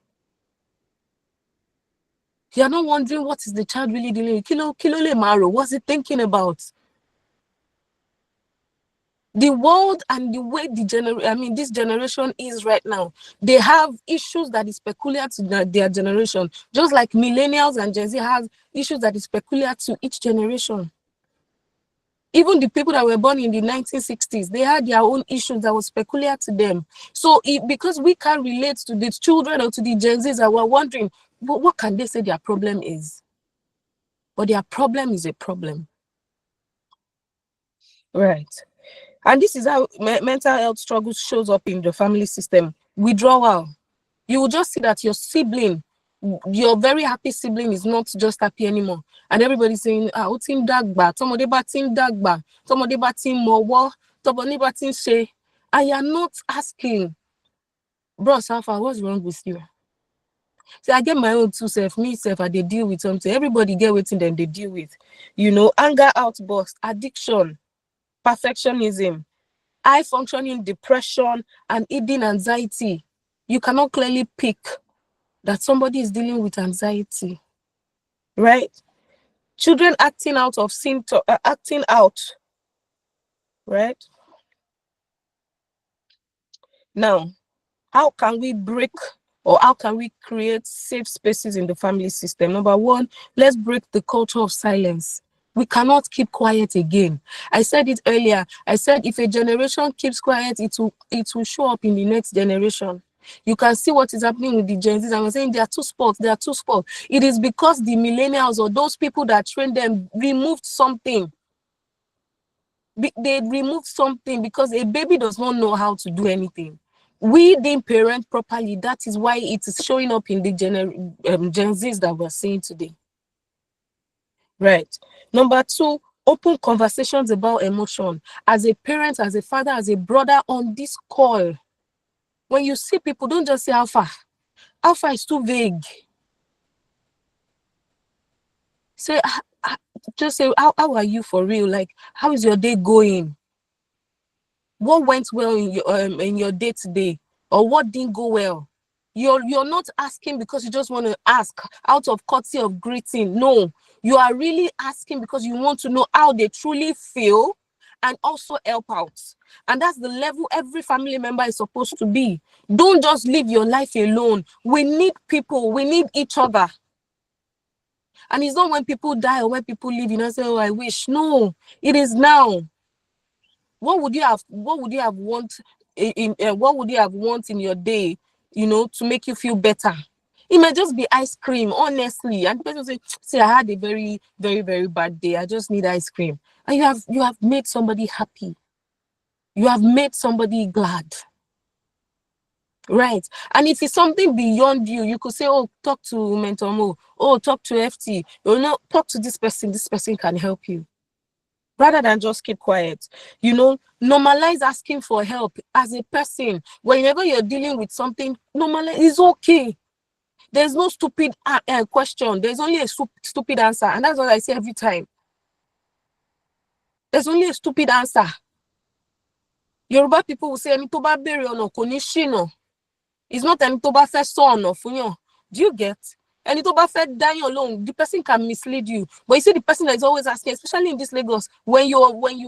Speaker 4: You're not wondering what is the child really dealing with. Kilo le maro, what's it thinking about? The world and the way this generation is right now, they have issues that is peculiar to their generation. Just like millennials and Gen Z have issues that is peculiar to each generation. Even the people that were born in the 1960s, they had their own issues that was peculiar to them. So because we can't relate to the children or to the Gen Zs, and we're wondering, what can they say their problem is? But their problem is a problem. Right. And this is how mental health struggles shows up in the family system. Withdrawal. You will just see that your sibling, your very happy sibling, is not just happy anymore. And everybody's saying, Utim Dagba, somebody batin Dagba, somebody batin Mowo, somebody batin She. And you're not asking, bro, Alpha, what's wrong with you? So I get my own two self, me self, and they deal with something. Everybody get waiting, then they deal with, anger outburst, addiction, perfectionism, high functioning depression, and eating anxiety. You cannot clearly pick that somebody is dealing with anxiety, right? Children acting out, right? Now, how can we break or how can we create safe spaces in the family system? Number one, let's break the culture of silence. We cannot keep quiet again. I said it earlier. I said if a generation keeps quiet, it will show up in the next generation. You can see what is happening with the Gen Zs. I'm saying they are too spoiled. It is because the millennials or those people that trained them removed something. They removed something because a baby does not know how to do anything. We didn't parent properly. That is why it is showing up in the Gen Zs that we're seeing today. Right. Number two, open conversations about emotion. As a parent, as a father, as a brother on this call, when you see people, don't just say Alpha. Alpha is too vague. Say, just say, how are you for real? Like, how is your day going? What went well in your day today? Or what didn't go well? You're not asking because you just want to ask out of courtesy of greeting. No, you are really asking because you want to know how they truly feel and also help out. And that's the level every family member is supposed to be. Don't just live your life alone. We need people. We need each other. And it's not when people die or when people leave, say, oh, I wish. No, it is now. What would you have want in your day, to make you feel better? It might just be ice cream, honestly. And the person say, I had a very, very, very bad day. I just need ice cream. And you have made somebody happy. You have made somebody glad. Right. And if it's something beyond you, you could say, oh, talk to Mentor Mo. Oh, talk to FT. Talk to this person. This person can help you. Rather than just keep quiet, normalize asking for help as a person. Whenever you're dealing with something, normalize. It's okay. There's no stupid question. There's only a stupid answer. And that's what I say every time. There's only a stupid answer. Yoruba people will say, "Ẹni tó bá béèrè ọ̀nà kò ní ṣìnà." It's not ẹni tó bá fẹ́ sọ ọ̀nà fún yàn. Do you get? Ẹni tó bá fẹ́ dá yàn lóhùn, the person can mislead you. But you see, the person that is always asking, especially in this Lagos, when you're going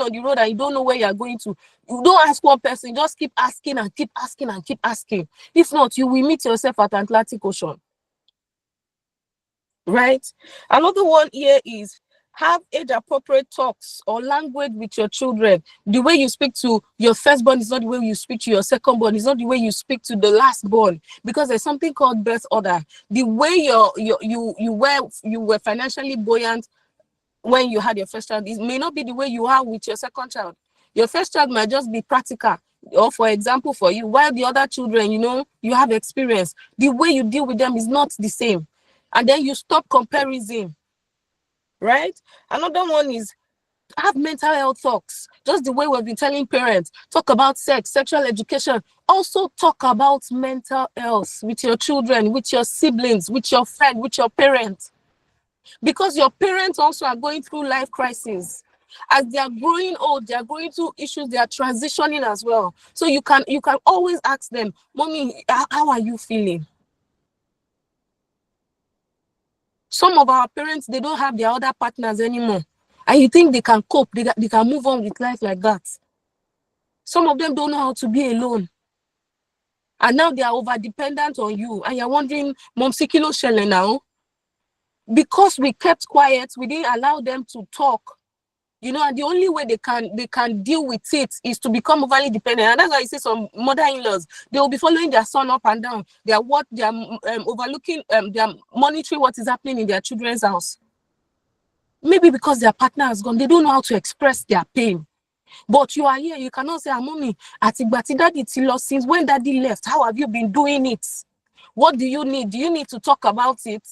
Speaker 4: on the road and you don't know where you're going to, you don't ask one person, just keep asking and keep asking and keep asking. If not, you will meet yourself at Atlantic Ocean. Right? Another one here is have age-appropriate talks or language with your children. The way you speak to your firstborn is not the way you speak to your secondborn. It's not the way you speak to the lastborn, because there's something called birth order. The way you were financially buoyant when you had your first child, it may not be the way you are with your second child. Your first child might just be practical, or for example, for you, while the other children, you have experience. The way you deal with them is not the same. And then you stop comparison. Right? Another one is have mental health talks. Just the way we've been telling parents, talk about sex, sexual education. Also talk about mental health with your children, with your siblings, with your friend, with your parents. Because your parents also are going through life crises. As they are growing old, they are going through issues, they are transitioning as well. So you can always ask them, "Mommy, how are you feeling?" Some of our parents, they don't have their other partners anymore. And you think they can cope, they can move on with life like that. Some of them don't know how to be alone. And now they are over-dependent on you. And you're wondering, "Mom, Sikilo Shele now." Because we kept quiet, we didn't allow them to talk. And the only way they can deal with it is to become overly dependent. And that's why you see some mother-in-laws, they will be following their son up and down. They are overlooking, they are monitoring what is happening in their children's house. Maybe because their partner has gone, they don't know how to express their pain. But you are here, you cannot say, "Mommy, Atigbati daddy ti lost since when daddy left. How have you been doing it? What do you need? Do you need to talk about it?"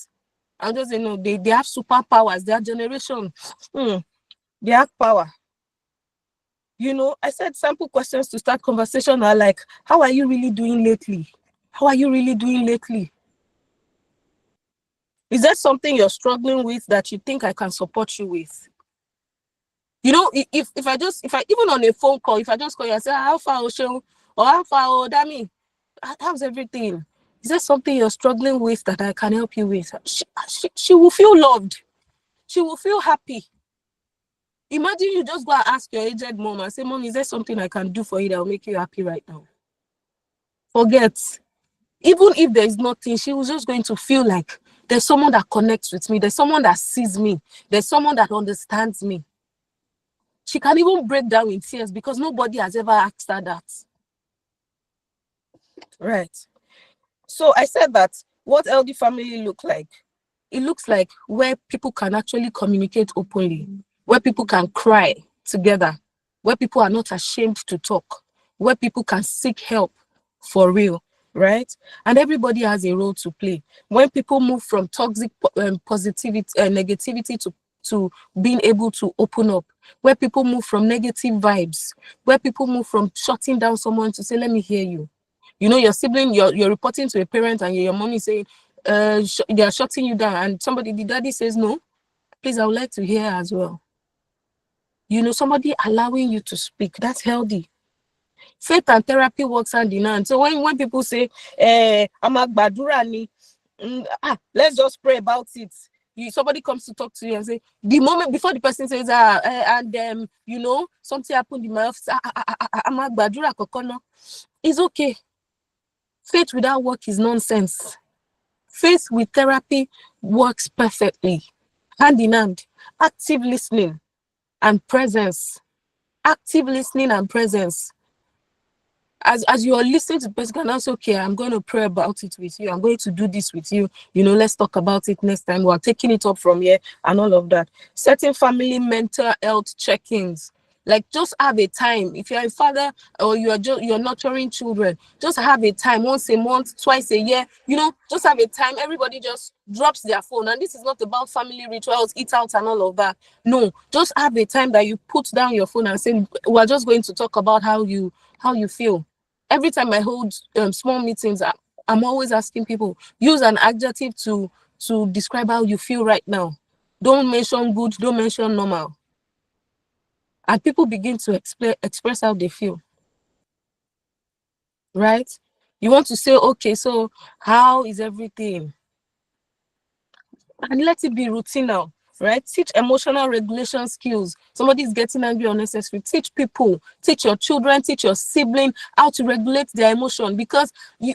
Speaker 4: And just they have superpowers, their generation. They have power. I said sample questions to start conversation are like, "How are you really doing lately? How are you really doing lately? Is there something you're struggling with that you think I can support you with?" If I even on a phone call, if I just call you and say, "How far, Osho?" or "How far, Dami? How's everything? Is there something you're struggling with that I can help you with?" She will feel loved. She will feel happy. Imagine you just go and ask your aged mom and say, "Mom, is there something I can do for you that will make you happy right now?" Forget. Even if there is nothing, she was just going to feel like there's someone that connects with me. There's someone that sees me. There's someone that understands me. She can even break down in tears because nobody has ever asked her that. Right. So I said that what LD family look like? It looks like where people can actually communicate openly, where people can cry together, where people are not ashamed to talk, where people can seek help for real, right? And everybody has a role to play. When people move from toxic positivity, negativity to being able to open up, where people move from negative vibes, where people move from shutting down someone to say, "Let me hear you." Your sibling, you're reporting to a parent and your mommy saying, they are shutting you down, and the daddy says, "No, please, I would like to hear as well." Somebody allowing you to speak, that's healthy. Faith and therapy works hand in hand. So when people say, "I'm a badura ni," let's just pray about it. Somebody comes to talk to you and say, the moment before the person says, something happened in my office, I'm a badura kokono. It's okay. Faith without work is nonsense. Faith with therapy works perfectly. Hand in hand. Active listening and presence. Active listening and presence. As you are listening to the person, can also, "Okay, I'm going to pray about it with you. I'm going to do this with you. Let's talk about it next time. We're taking it up from here," and all of that. Setting family mental health check-ins. Like, just have a time. If you're a father or you're nurturing children, just have a time once a month, twice a year. Just have a time. Everybody just drops their phone. And this is not about family rituals, eat out and all of that. No, just have a time that you put down your phone and say, "We're just going to talk about how you feel." Every time I hold small meetings, I'm always asking people, use an adjective to describe how you feel right now. Don't mention good, don't mention normal. and people begin to express how they feel, right? You want to say, okay, so how is everything? And let it be routine now, right? Teach emotional regulation skills. Somebody is getting angry unnecessary. Teach people, teach your children, teach your sibling how to regulate their emotion, because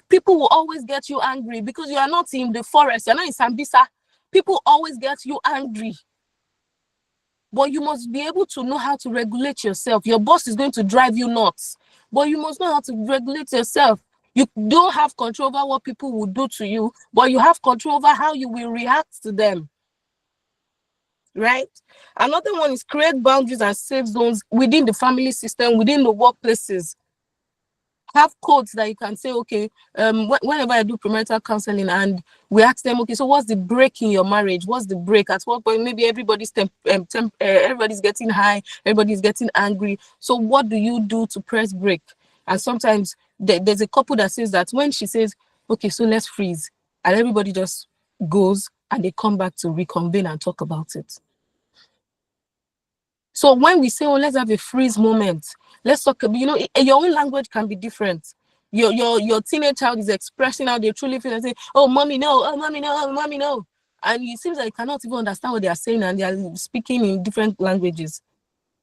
Speaker 4: people will always get you angry because you are not in the forest, you're not in Sambisa. People always get you angry. But you must be able to know how to regulate yourself. Your boss is going to drive you nuts, but you must know how to regulate yourself. You don't have control over what people will do to you, but you have control over how you will react to them, right? Another one is create boundaries and safe zones within the family system, within the workplaces. Have codes that you can say, okay, whenever I do premarital counseling and we ask them, okay, so what's the break in your marriage? What's the break? At what point maybe everybody's everybody's getting high, everybody's getting angry. So what do you do to press break? And sometimes there's a couple that says that when she says, okay, so let's freeze, and everybody just goes and they come back to reconvene and talk about it. So when we say, oh, let's have a freeze moment, let's talk, your own language can be different. Your teenage child is expressing how they truly feel and say, oh, mommy, no, oh, mommy, no, oh, mommy, no. And it seems like you cannot even understand what they are saying and they are speaking in different languages.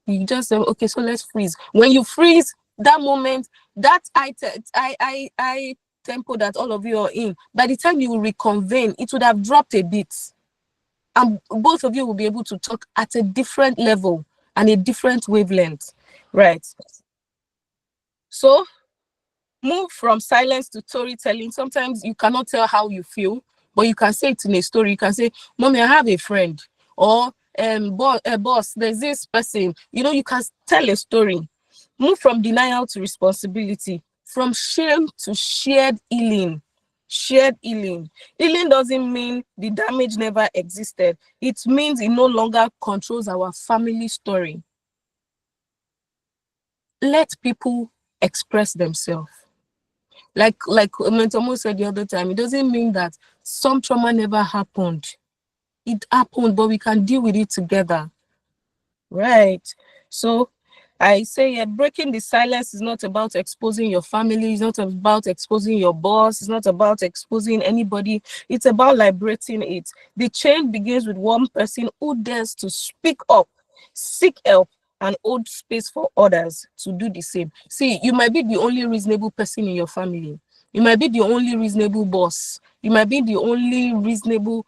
Speaker 4: You just say, okay, so let's freeze. When you freeze, that moment, that I tempo that all of you are in, by the time you reconvene, it would have dropped a bit. And both of you will be able to talk at a different level and a different wavelength, right? So move from silence to storytelling. Sometimes you cannot tell how you feel, but you can say it in a story. You can say, mommy, I have a friend, or boss, there's this person. You can tell a story. Move from denial to responsibility, from shame to shared healing. Shared healing. Healing doesn't mean the damage never existed. It means it no longer controls our family story. Let people express themselves. Like Mentomo said the other time, it doesn't mean that some trauma never happened. It happened, but we can deal with it together. Right. So I say breaking the silence is not about exposing your family. It's not about exposing your boss. It's not about exposing anybody. It's about liberating it. The change begins with one person who dares to speak up, seek help, and hold space for others to do the same. See, you might be the only reasonable person in your family. You might be the only reasonable boss. You might be the only reasonable,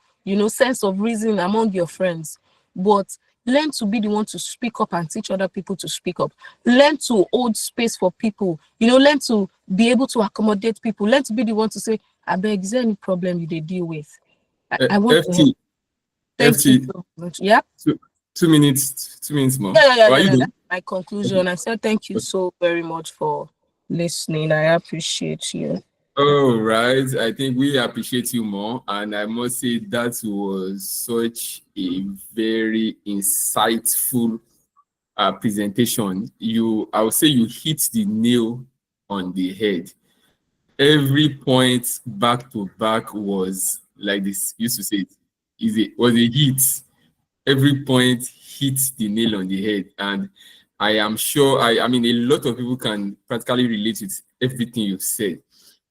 Speaker 4: sense of reason among your friends. But learn to be the one to speak up and teach other people to speak up. Learn to hold space for people. Learn to be able to accommodate people. Learn to be the one to say, I beg, is there any problem you deal with? I want to help. Thank you so much. Yeah.
Speaker 1: 2 minutes. 2 minutes more.
Speaker 4: Yeah. That's my conclusion. I said thank you so very much for listening. I appreciate you.
Speaker 1: All right. I think we appreciate you more. And I must say that was such a very insightful presentation. I would say you hit the nail on the head. Every point back to back was like this. Used to say was a hit. Every point hit the nail on the head. And I am sure, I mean, a lot of people can practically relate with everything you've said.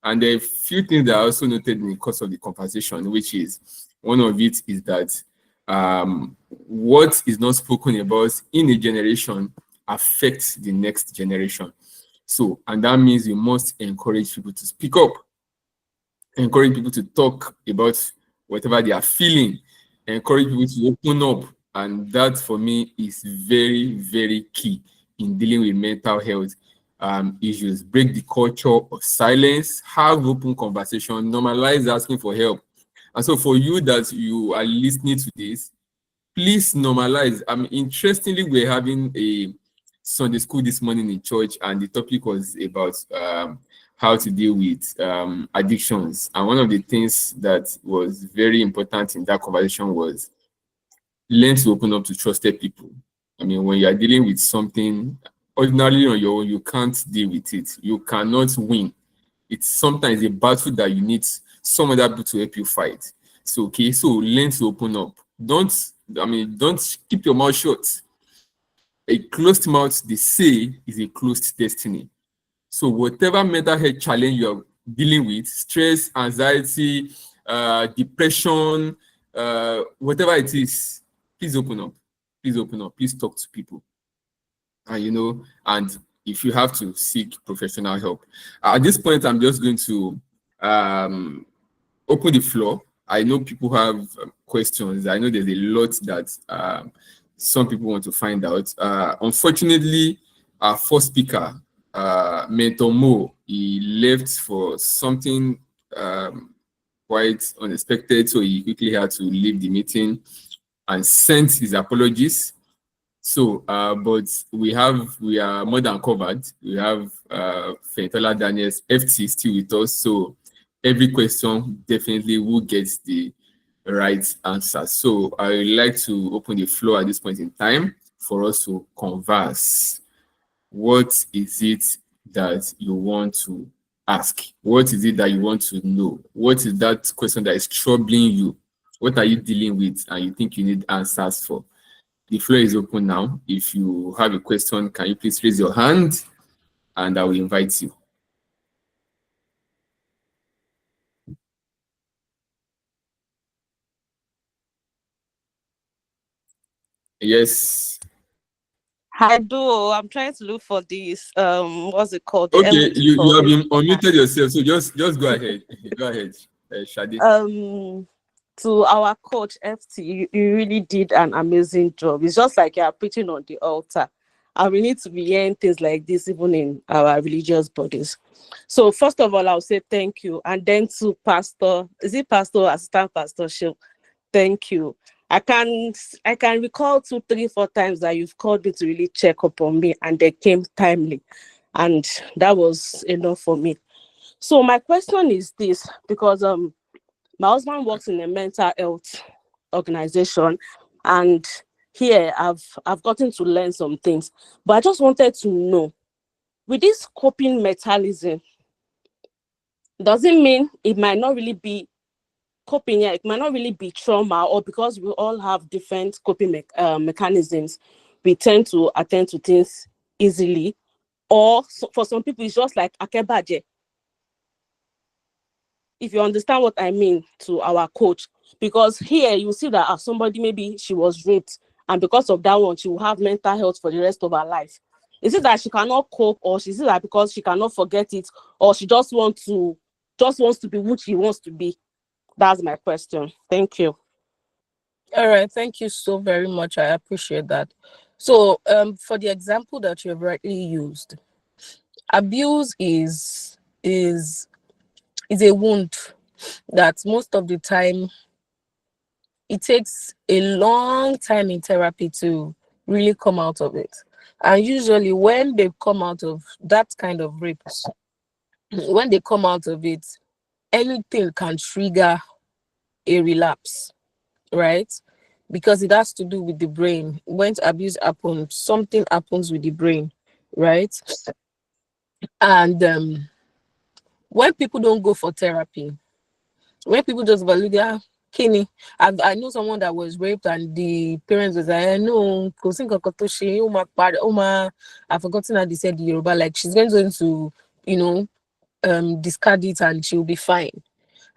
Speaker 1: And there are a few things that I also noted in the course of the conversation, which is one of it is that what is not spoken about in a generation affects the next generation. So, and that means you must encourage people to speak up, encourage people to talk about whatever they are feeling, encourage people to open up. And that for me is very, very key in dealing with mental health issues. Break the culture of silence, have open conversation, normalize asking for help. And so for you that you are listening to this, please normalize. Interestingly, we're having a Sunday school this morning in church, and the topic was about how to deal with addictions. And one of the things that was very important in that conversation was learn to open up to trusted people. When you are dealing with something ordinarily on your own, you can't deal with it. You cannot win. It's sometimes a battle that you need some other people to help you fight. So learn to open up. Don't keep your mouth shut. a closed mouth, they say, is a closed destiny. So whatever mental health challenge you're dealing with, stress, anxiety, depression, whatever it is, please open up. Please open up. Please talk to people. And and if you have to, seek professional help. At this point, I'm just going to open the floor. I know people have questions. I know there's a lot that some people want to find out. Unfortunately, our first speaker, Mentor Mo, he left for something quite unexpected, so he quickly had to leave the meeting and sent his apologies. So, but we are more than covered. We have Fentola Daniels, FT, still with us. So every question definitely will get the right answer. So I would like to open the floor at this point in time for us to converse. What is it that you want to ask? What is it that you want to know? What is that question that is troubling you? What are you dealing with and you think you need answers for? The floor is open now. If you have a question, can you please raise your hand and I will invite you. Yes.
Speaker 5: I do. I'm trying to look for this. What's it called? The
Speaker 1: Okay,
Speaker 5: emoji
Speaker 1: you have
Speaker 5: for
Speaker 1: been unmuted yourself, so just go ahead. Go ahead, Shadi.
Speaker 5: To our coach FT, you really did an amazing job. It's just like you're preaching on the altar, and we need to be hearing things like this even in our religious bodies. So first of all, I'll say thank you, and then to Pastor, is it Pastor, Assistant Pastor Shiv? Thank you. I can recall 2, 3, 4 times that you've called me to really check up on me, and they came timely, and that was enough for me. So my question is this, because my husband works in a mental health organization, and here I've gotten to learn some things. But I just wanted to know, with this coping mechanism, does it mean it might not really be coping? Yeah, it might not really be trauma, or because we all have different coping mechanisms, we tend to attend to things easily, or for some people it's just like akebaje, if you understand what I mean, to our coach. Because here you see that as somebody, maybe she was raped, and because of that one, she will have mental health for the rest of her life. Is it that she cannot cope, or is it that because she cannot forget it, or she just wants to be who she wants to be? That's my question. Thank you.
Speaker 4: All right, thank you so very much. I appreciate that. So, for the example that you've rightly used, abuse is a wound that most of the time it takes a long time in therapy to really come out of it. And usually when they come out of that kind of rape, when they come out of it, anything can trigger a relapse, right? Because it has to do with the brain. When abuse happens, something happens with the brain, right? And when people don't go for therapy, when people just value their kidney, I know someone that was raped and the parents was like, no, I've forgotten how they said the Yoruba, like she's going to, discard it and she'll be fine.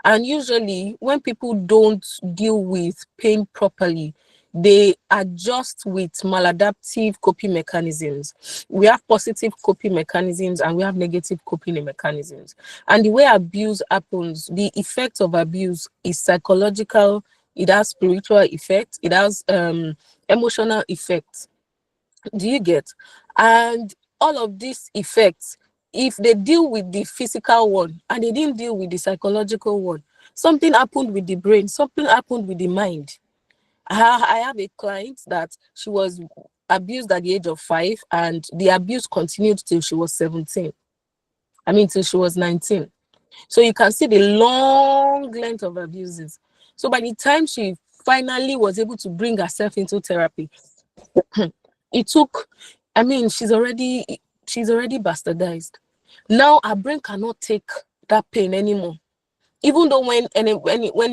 Speaker 4: And usually when people don't deal with pain properly, they adjust with maladaptive coping mechanisms. We have positive coping mechanisms and we have negative coping mechanisms. And the way abuse happens, the effect of abuse is psychological, it has spiritual effect, it has emotional effect. Do you get? And all of these effects, if they deal with the physical one and they didn't deal with the psychological one, something happened with the brain, something happened with the mind. I have a client that she was abused at the age of 5, and the abuse continued till she was 17. Till she was 19. So you can see the long length of abuses. So by the time she finally was able to bring herself into therapy, it took, she's already bastardized. Now her brain cannot take that pain anymore. Even though when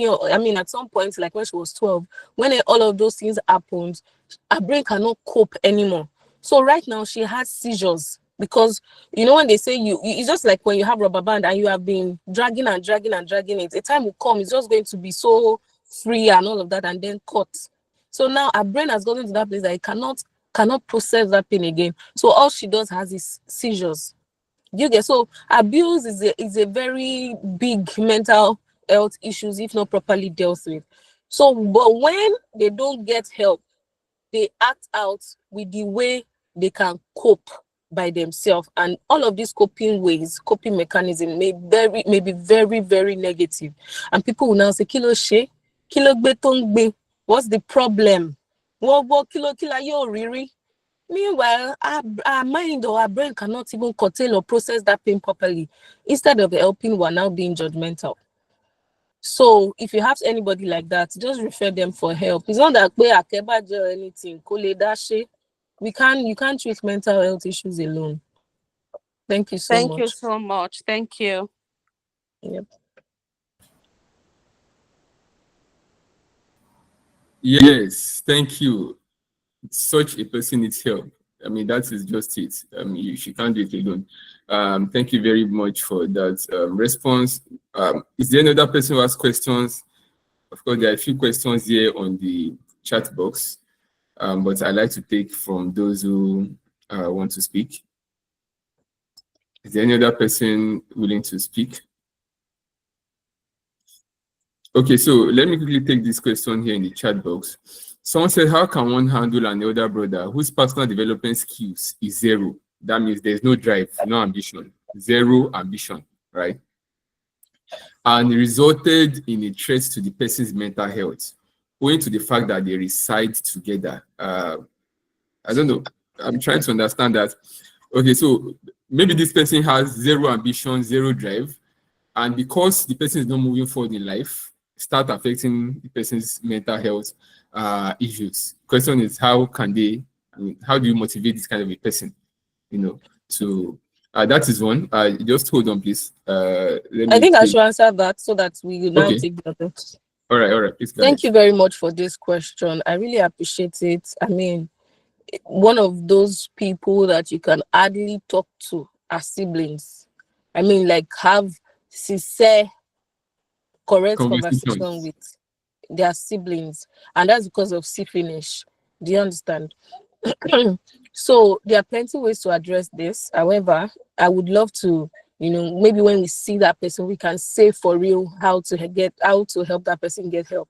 Speaker 4: you're, at some point, like when she was 12, when all of those things happened, her brain cannot cope anymore. So right now she has seizures because when they say it's just like when you have rubber band and you have been dragging and dragging and dragging it. A time will come, it's just going to be so free and all of that, and then cut. So now her brain has gotten to that place that it cannot process that pain again. So all she does has is seizures. You get so abuse is a very big mental health issues if not properly dealt with. So, but when they don't get help, they act out with the way they can cope by themselves, and all of these coping mechanism may be very, very negative. And people will now say, "Kilo she, kilo gbe tong gbe. What's the problem? What kilo yo riri?" Meanwhile, our mind or our brain cannot even curtail or process that pain properly. Instead of helping, we're now being judgmental. So if you have anybody like that, just refer them for help. It's not that we are or anything. You can't treat mental health issues alone. Thank you so
Speaker 5: Thank
Speaker 4: much.
Speaker 5: you so much. Thank you.
Speaker 4: Yep.
Speaker 1: Yes, thank you. Such a person needs help. I mean, that is just it. She can't do it alone. Thank you very much for that response. Is there another person who has questions? Of course, there are a few questions here on the chat box, but I'd like to take from those who want to speak. Is there any other person willing to speak? Okay, so let me quickly take this question here in the chat box. Someone said, how can one handle an elder brother whose personal development skills is zero? That means there's no drive, no ambition, zero ambition, right? And resulted in a threat to the person's mental health, owing to the fact that they reside together. I don't know. I'm trying to understand that. Okay, so maybe this person has zero ambition, zero drive, and because the person is not moving forward in life, start affecting the person's mental health issues. Question is, how do you motivate this kind of a person, to that is one. Just hold on, please.
Speaker 4: I think I should answer that so that we will now take the other.
Speaker 1: All right, please go
Speaker 4: Thank
Speaker 1: ahead.
Speaker 4: you very much for this question. I really appreciate it. I mean, one of those people that you can hardly talk to as siblings. I mean, like have sincere, correct conversation with their siblings, and that's because of finish. Do you understand? So there are plenty of ways to address this. However, I would love to, maybe when we see that person, we can say for real how to help that person get help.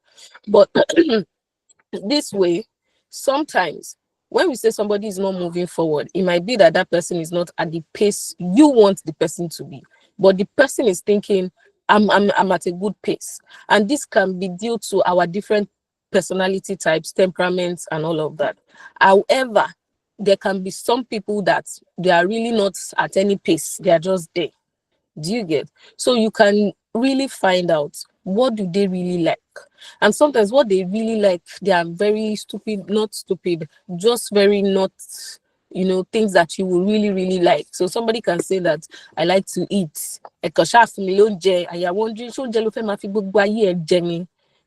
Speaker 4: But this way, sometimes when we say somebody is not moving forward, it might be that person is not at the pace you want the person to be, but the person is thinking, I'm at a good pace. And this can be due to our different personality types, temperaments, and all of that. However, there can be some people that they are really not at any pace. They are just there. Do you get? So you can really find out what do they really like. And sometimes what they really like, they are very not stupid, just very not, things that you will really, really like. So somebody can say that I like to eat.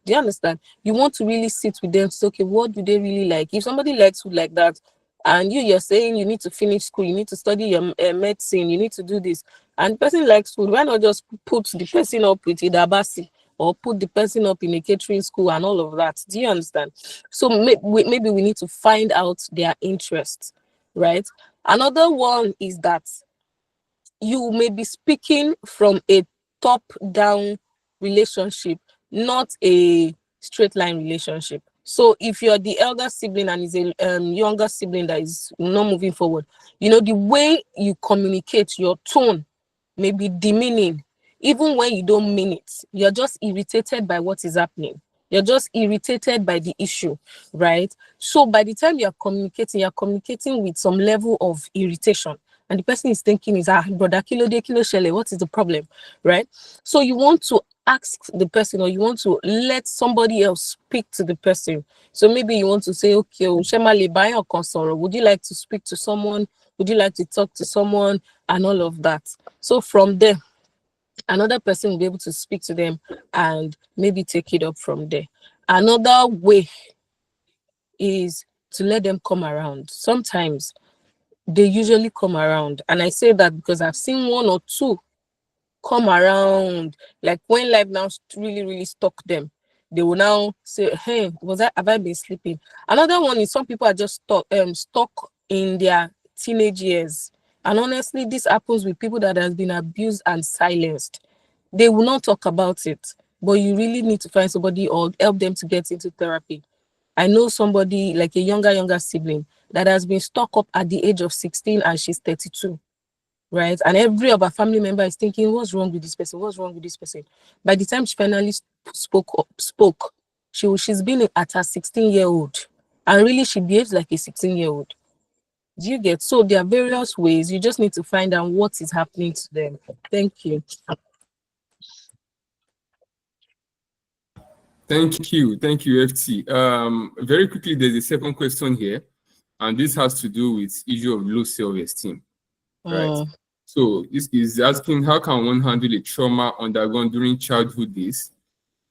Speaker 4: Do you understand? You want to really sit with them. So, okay, what do they really like? If somebody likes food like that, and you're saying you need to finish school, you need to study your medicine, you need to do this, and the person likes food, why not just put the person up with Idabasi or put the person up in a catering school and all of that? Do you understand? So maybe we need to find out their interests, right? Another one is that you may be speaking from a top-down relationship, not a straight line relationship. So if you're the elder sibling and is a younger sibling that is not moving forward, the way you communicate, your tone may be demeaning. Even when you don't mean it, you're just irritated by what is happening. You're just irritated by the issue, right? So by the time you're communicating with some level of irritation. And the person is thinking, brother, kilo shele, what is the problem, right? So you want to ask the person, or you want to let somebody else speak to the person. So maybe you want to say, okay, would you like to speak to someone? Would you like to talk to someone? And all of that. So from there, another person will be able to speak to them and maybe take it up from there. Another way is to let them come around. Sometimes they usually come around. And I say that because I've seen one or two come around. Like when life now really, really stuck them, they will now say, hey, have I been sleeping? Another one is some people are just stuck in their teenage years. And honestly, this happens with people that has been abused and silenced. They will not talk about it, but you really need to find somebody or help them to get into therapy. I know somebody like a younger sibling that has been stuck up at the age of 16 and she's 32, right? And every of her family member is thinking, what's wrong with this person? What's wrong with this person? By the time she finally spoke, she's been at her 16-year-old, and really she behaves like a 16-year-old. Do you get? So there are various ways. You just need to find out what is happening to them. Thank you.
Speaker 1: Thank you, FT. Very quickly, there's a second question here, and this has to do with issue of low self-esteem, right? So this is asking, how can one handle a trauma undergone during childhood days,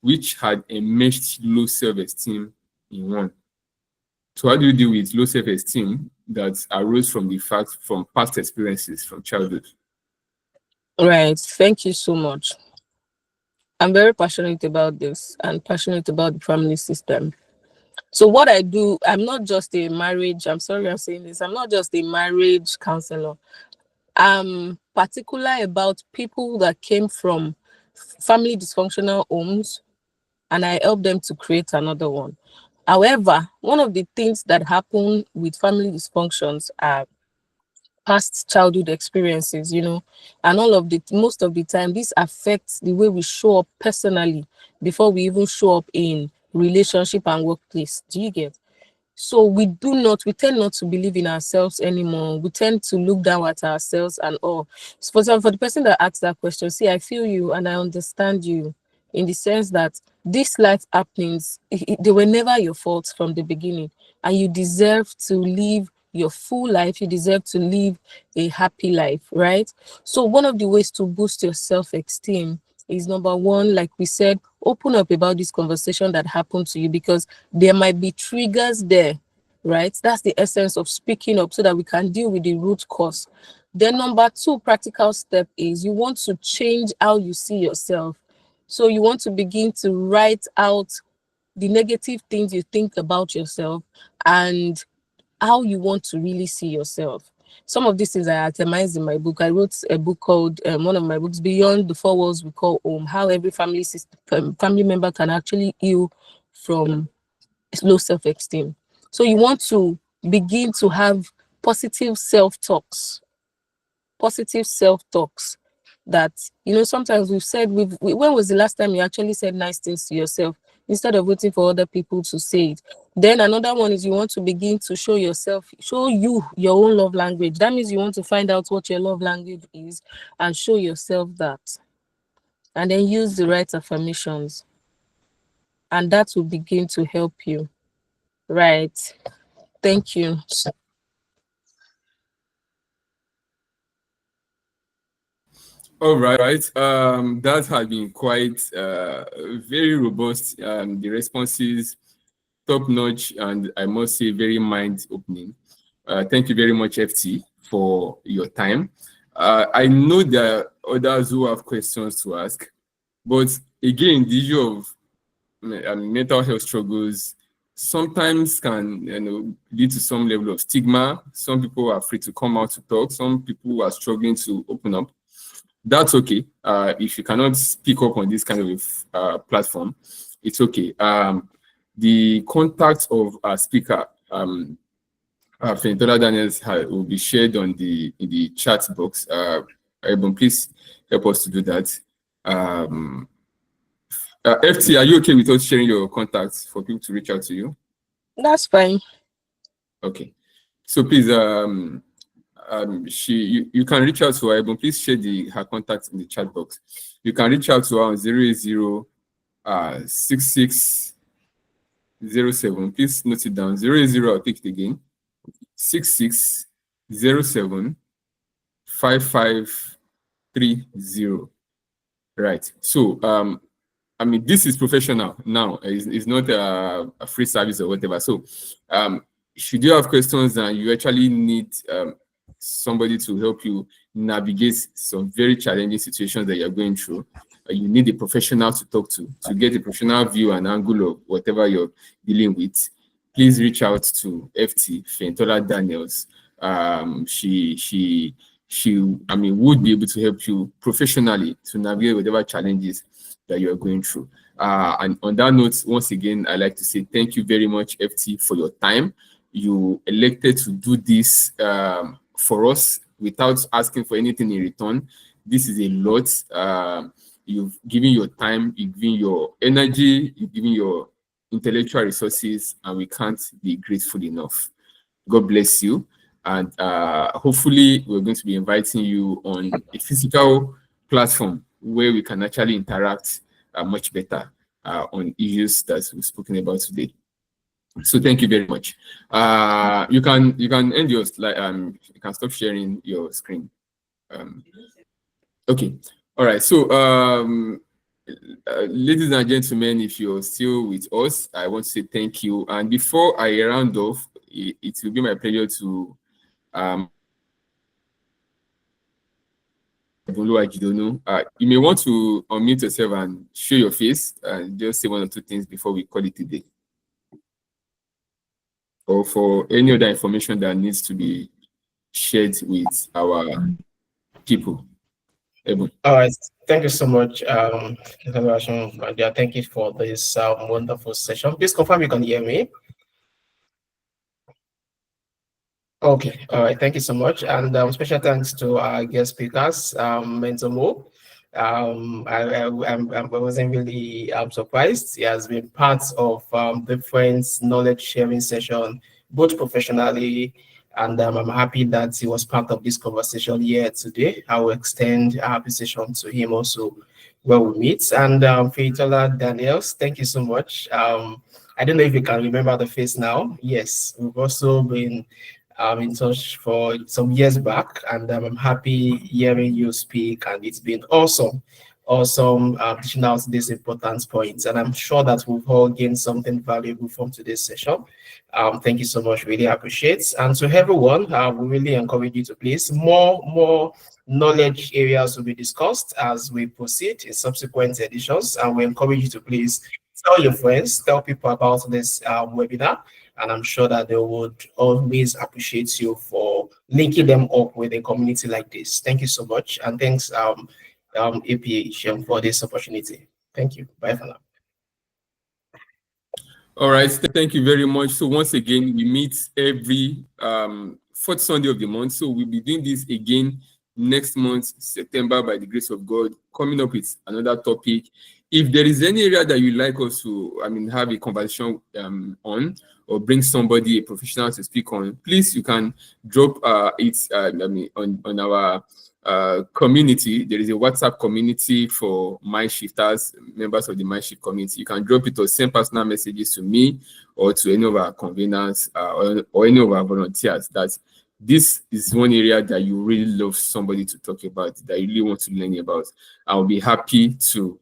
Speaker 1: which had enmeshed low self-esteem in one? So how do you deal with low self-esteem that arose from past experiences from childhood?
Speaker 4: Right. Thank you so much. I'm very passionate about this and passionate about the family system. So what I do, I'm not just a marriage, I'm sorry I'm saying this, I'm not just a marriage counselor. I'm particular about people that came from family dysfunctional homes, and I help them to create another one. However, one of the things that happen with family dysfunctions are past childhood experiences, and most of the time, this affects the way we show up personally before we even show up in relationship and workplace. Do you get? So we tend not to believe in ourselves anymore. We tend to look down at ourselves and all. So for example, for the person that asked that question, see, I feel you and I understand you in the sense that these life happenings, they were never your fault from the beginning. And you deserve to live your full life. You deserve to live a happy life, right? So one of the ways to boost your self-esteem is, number one, like we said, open up about this conversation that happened to you, because there might be triggers there, right? That's the essence of speaking up so that we can deal with the root cause. Then number two, practical step is you want to change how you see yourself. So you want to begin to write out the negative things you think about yourself and how you want to really see yourself. Some of these things I itemized in my book. I wrote a book called, one of my books, Beyond the Four Walls We Call Home, how every family member can actually heal from low self-esteem. So you want to begin to have positive self-talks that, sometimes we've said, when was the last time you actually said nice things to yourself instead of waiting for other people to say it? Then another one is you want to begin to show you your own love language. That means you want to find out what your love language is and show yourself that. And then use the right affirmations. And that will begin to help you. Right. Thank you.
Speaker 1: All right. That has been quite very robust. The responses, top notch, and I must say very mind opening. Thank you very much, FT, for your time. I know there are others who have questions to ask, but again, the issue of mental health struggles sometimes can lead to some level of stigma. Some people are afraid to come out to talk. Some people are struggling to open up. That's okay. If you cannot speak up on this kind of platform, it's okay. The contact of our speaker, Fentola Daniels, will be shared in the chat box. Everyone, please help us to do that. FT, are you okay with us sharing your contacts for people to reach out to you?
Speaker 4: That's fine.
Speaker 1: Okay. So please, you can reach out to her, but please share her contact in the chat box. You can reach out to her on 080 6607. Please note it down. 080, I'll take it again. 6607 5530. Right. So this is professional now. It's not a free service or whatever. So should you have questions and you actually need somebody to help you navigate some very challenging situations that you're going through, you need a professional to talk to get a professional view and angle of whatever you're dealing with, please reach out to FT Fentola Daniels. She would be able to help you professionally to navigate whatever challenges that you are going through. And on that note, once again, I'd like to say thank you very much, FT, for your time. You elected to do this for us without asking for anything in return. This is a lot. You've given your time, you've given your energy, you've given your intellectual resources, and we can't be grateful enough. God bless you. And hopefully we're going to be inviting you on a physical platform where we can actually interact much better on issues that we've spoken about today. So thank you very much. You can end your slide. You can stop sharing your screen. Okay. All right. So ladies and gentlemen, if you're still with us, I want to say thank you. And before I round off, it will be my pleasure to you may want to unmute yourself and show your face and just say one or two things before we call it a day, or for any other information that needs to be shared with our people.
Speaker 2: All right. Thank you so much. Thank you for this wonderful session. Please confirm you can hear me. Okay. All right. Thank you so much. And special thanks to our guest speakers, Mentomo. I wasn't really surprised. He has been part of different knowledge sharing session, both professionally, and I'm happy that he was part of this conversation here today. I will extend our appreciation to him also when we meet. And Fentola Daniels, thank you so much. I don't know if you can remember the face now. Yes, we've also been in touch for some years back, and I'm happy hearing you speak, and it's been awesome teaching out these important points, and I'm sure that we've all gained something valuable from today's session. Thank you so much, really appreciate. And to everyone, we really encourage you to please more knowledge areas will be discussed as we proceed in subsequent editions, and we encourage you to please tell your friends, tell people about this webinar, and I'm sure that they would always appreciate you for linking them up with a community like this. Thank you so much, and thanks APH for this opportunity. Thank you. Bye for now.
Speaker 1: All right, thank you very much. So once again, we meet every fourth Sunday of the month. So we'll be doing this again next month, September, by the grace of God, coming up with another topic. If there is any area that you'd like us to, have a conversation on, or bring somebody, a professional to speak on, please, you can drop it on our community. There is a WhatsApp community for Mindshifters, members of the Mindshift community. You can drop it or send personal messages to me or to any of our conveners or any of our volunteers. That this is one area that you really love somebody to talk about, that you really want to learn about. I'll be happy to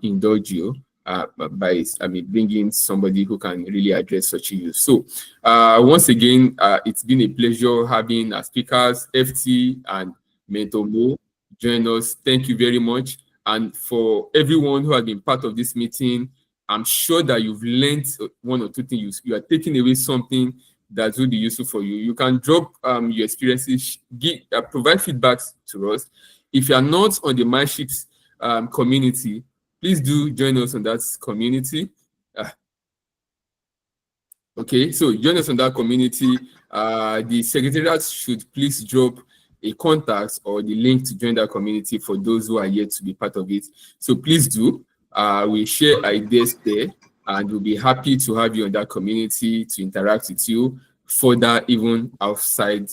Speaker 1: indulge you by bringing somebody who can really address such issues. So once again, it's been a pleasure having our speakers, FT and Mentomo, join us. Thank you very much. And for everyone who has been part of this meeting, I'm sure that you've learned one or two things. You are taking away something that will be useful for you. You can drop your experiences, provide feedbacks to us. If you are not on the Mindshift community, please do join us on that community. Okay, so join us on that community. The secretariat should please drop a contact or the link to join that community for those who are yet to be part of it. So please do. We share ideas there, and we'll be happy to have you on that community to interact with you further, even outside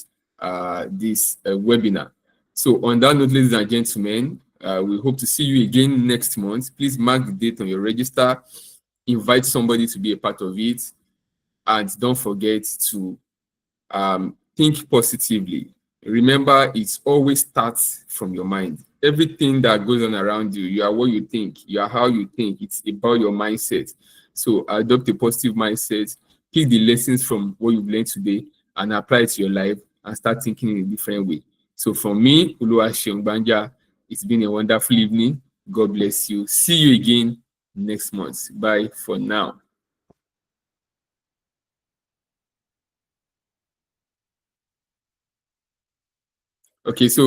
Speaker 1: this webinar. So on that note, ladies and gentlemen, we hope to see you again next month. Please mark the date on your register, invite somebody to be a part of it, and don't forget to think positively. Remember, it always starts from your mind. Everything that goes on around you, you are what you think, you are how you think. It's about your mindset. So adopt a positive mindset, pick the lessons from what you've learned today, and apply it to your life, and start thinking in a different way. So from me, Oluwaseun Banja, it's been a wonderful evening. God bless you. See you again next month. Bye for now. Okay, so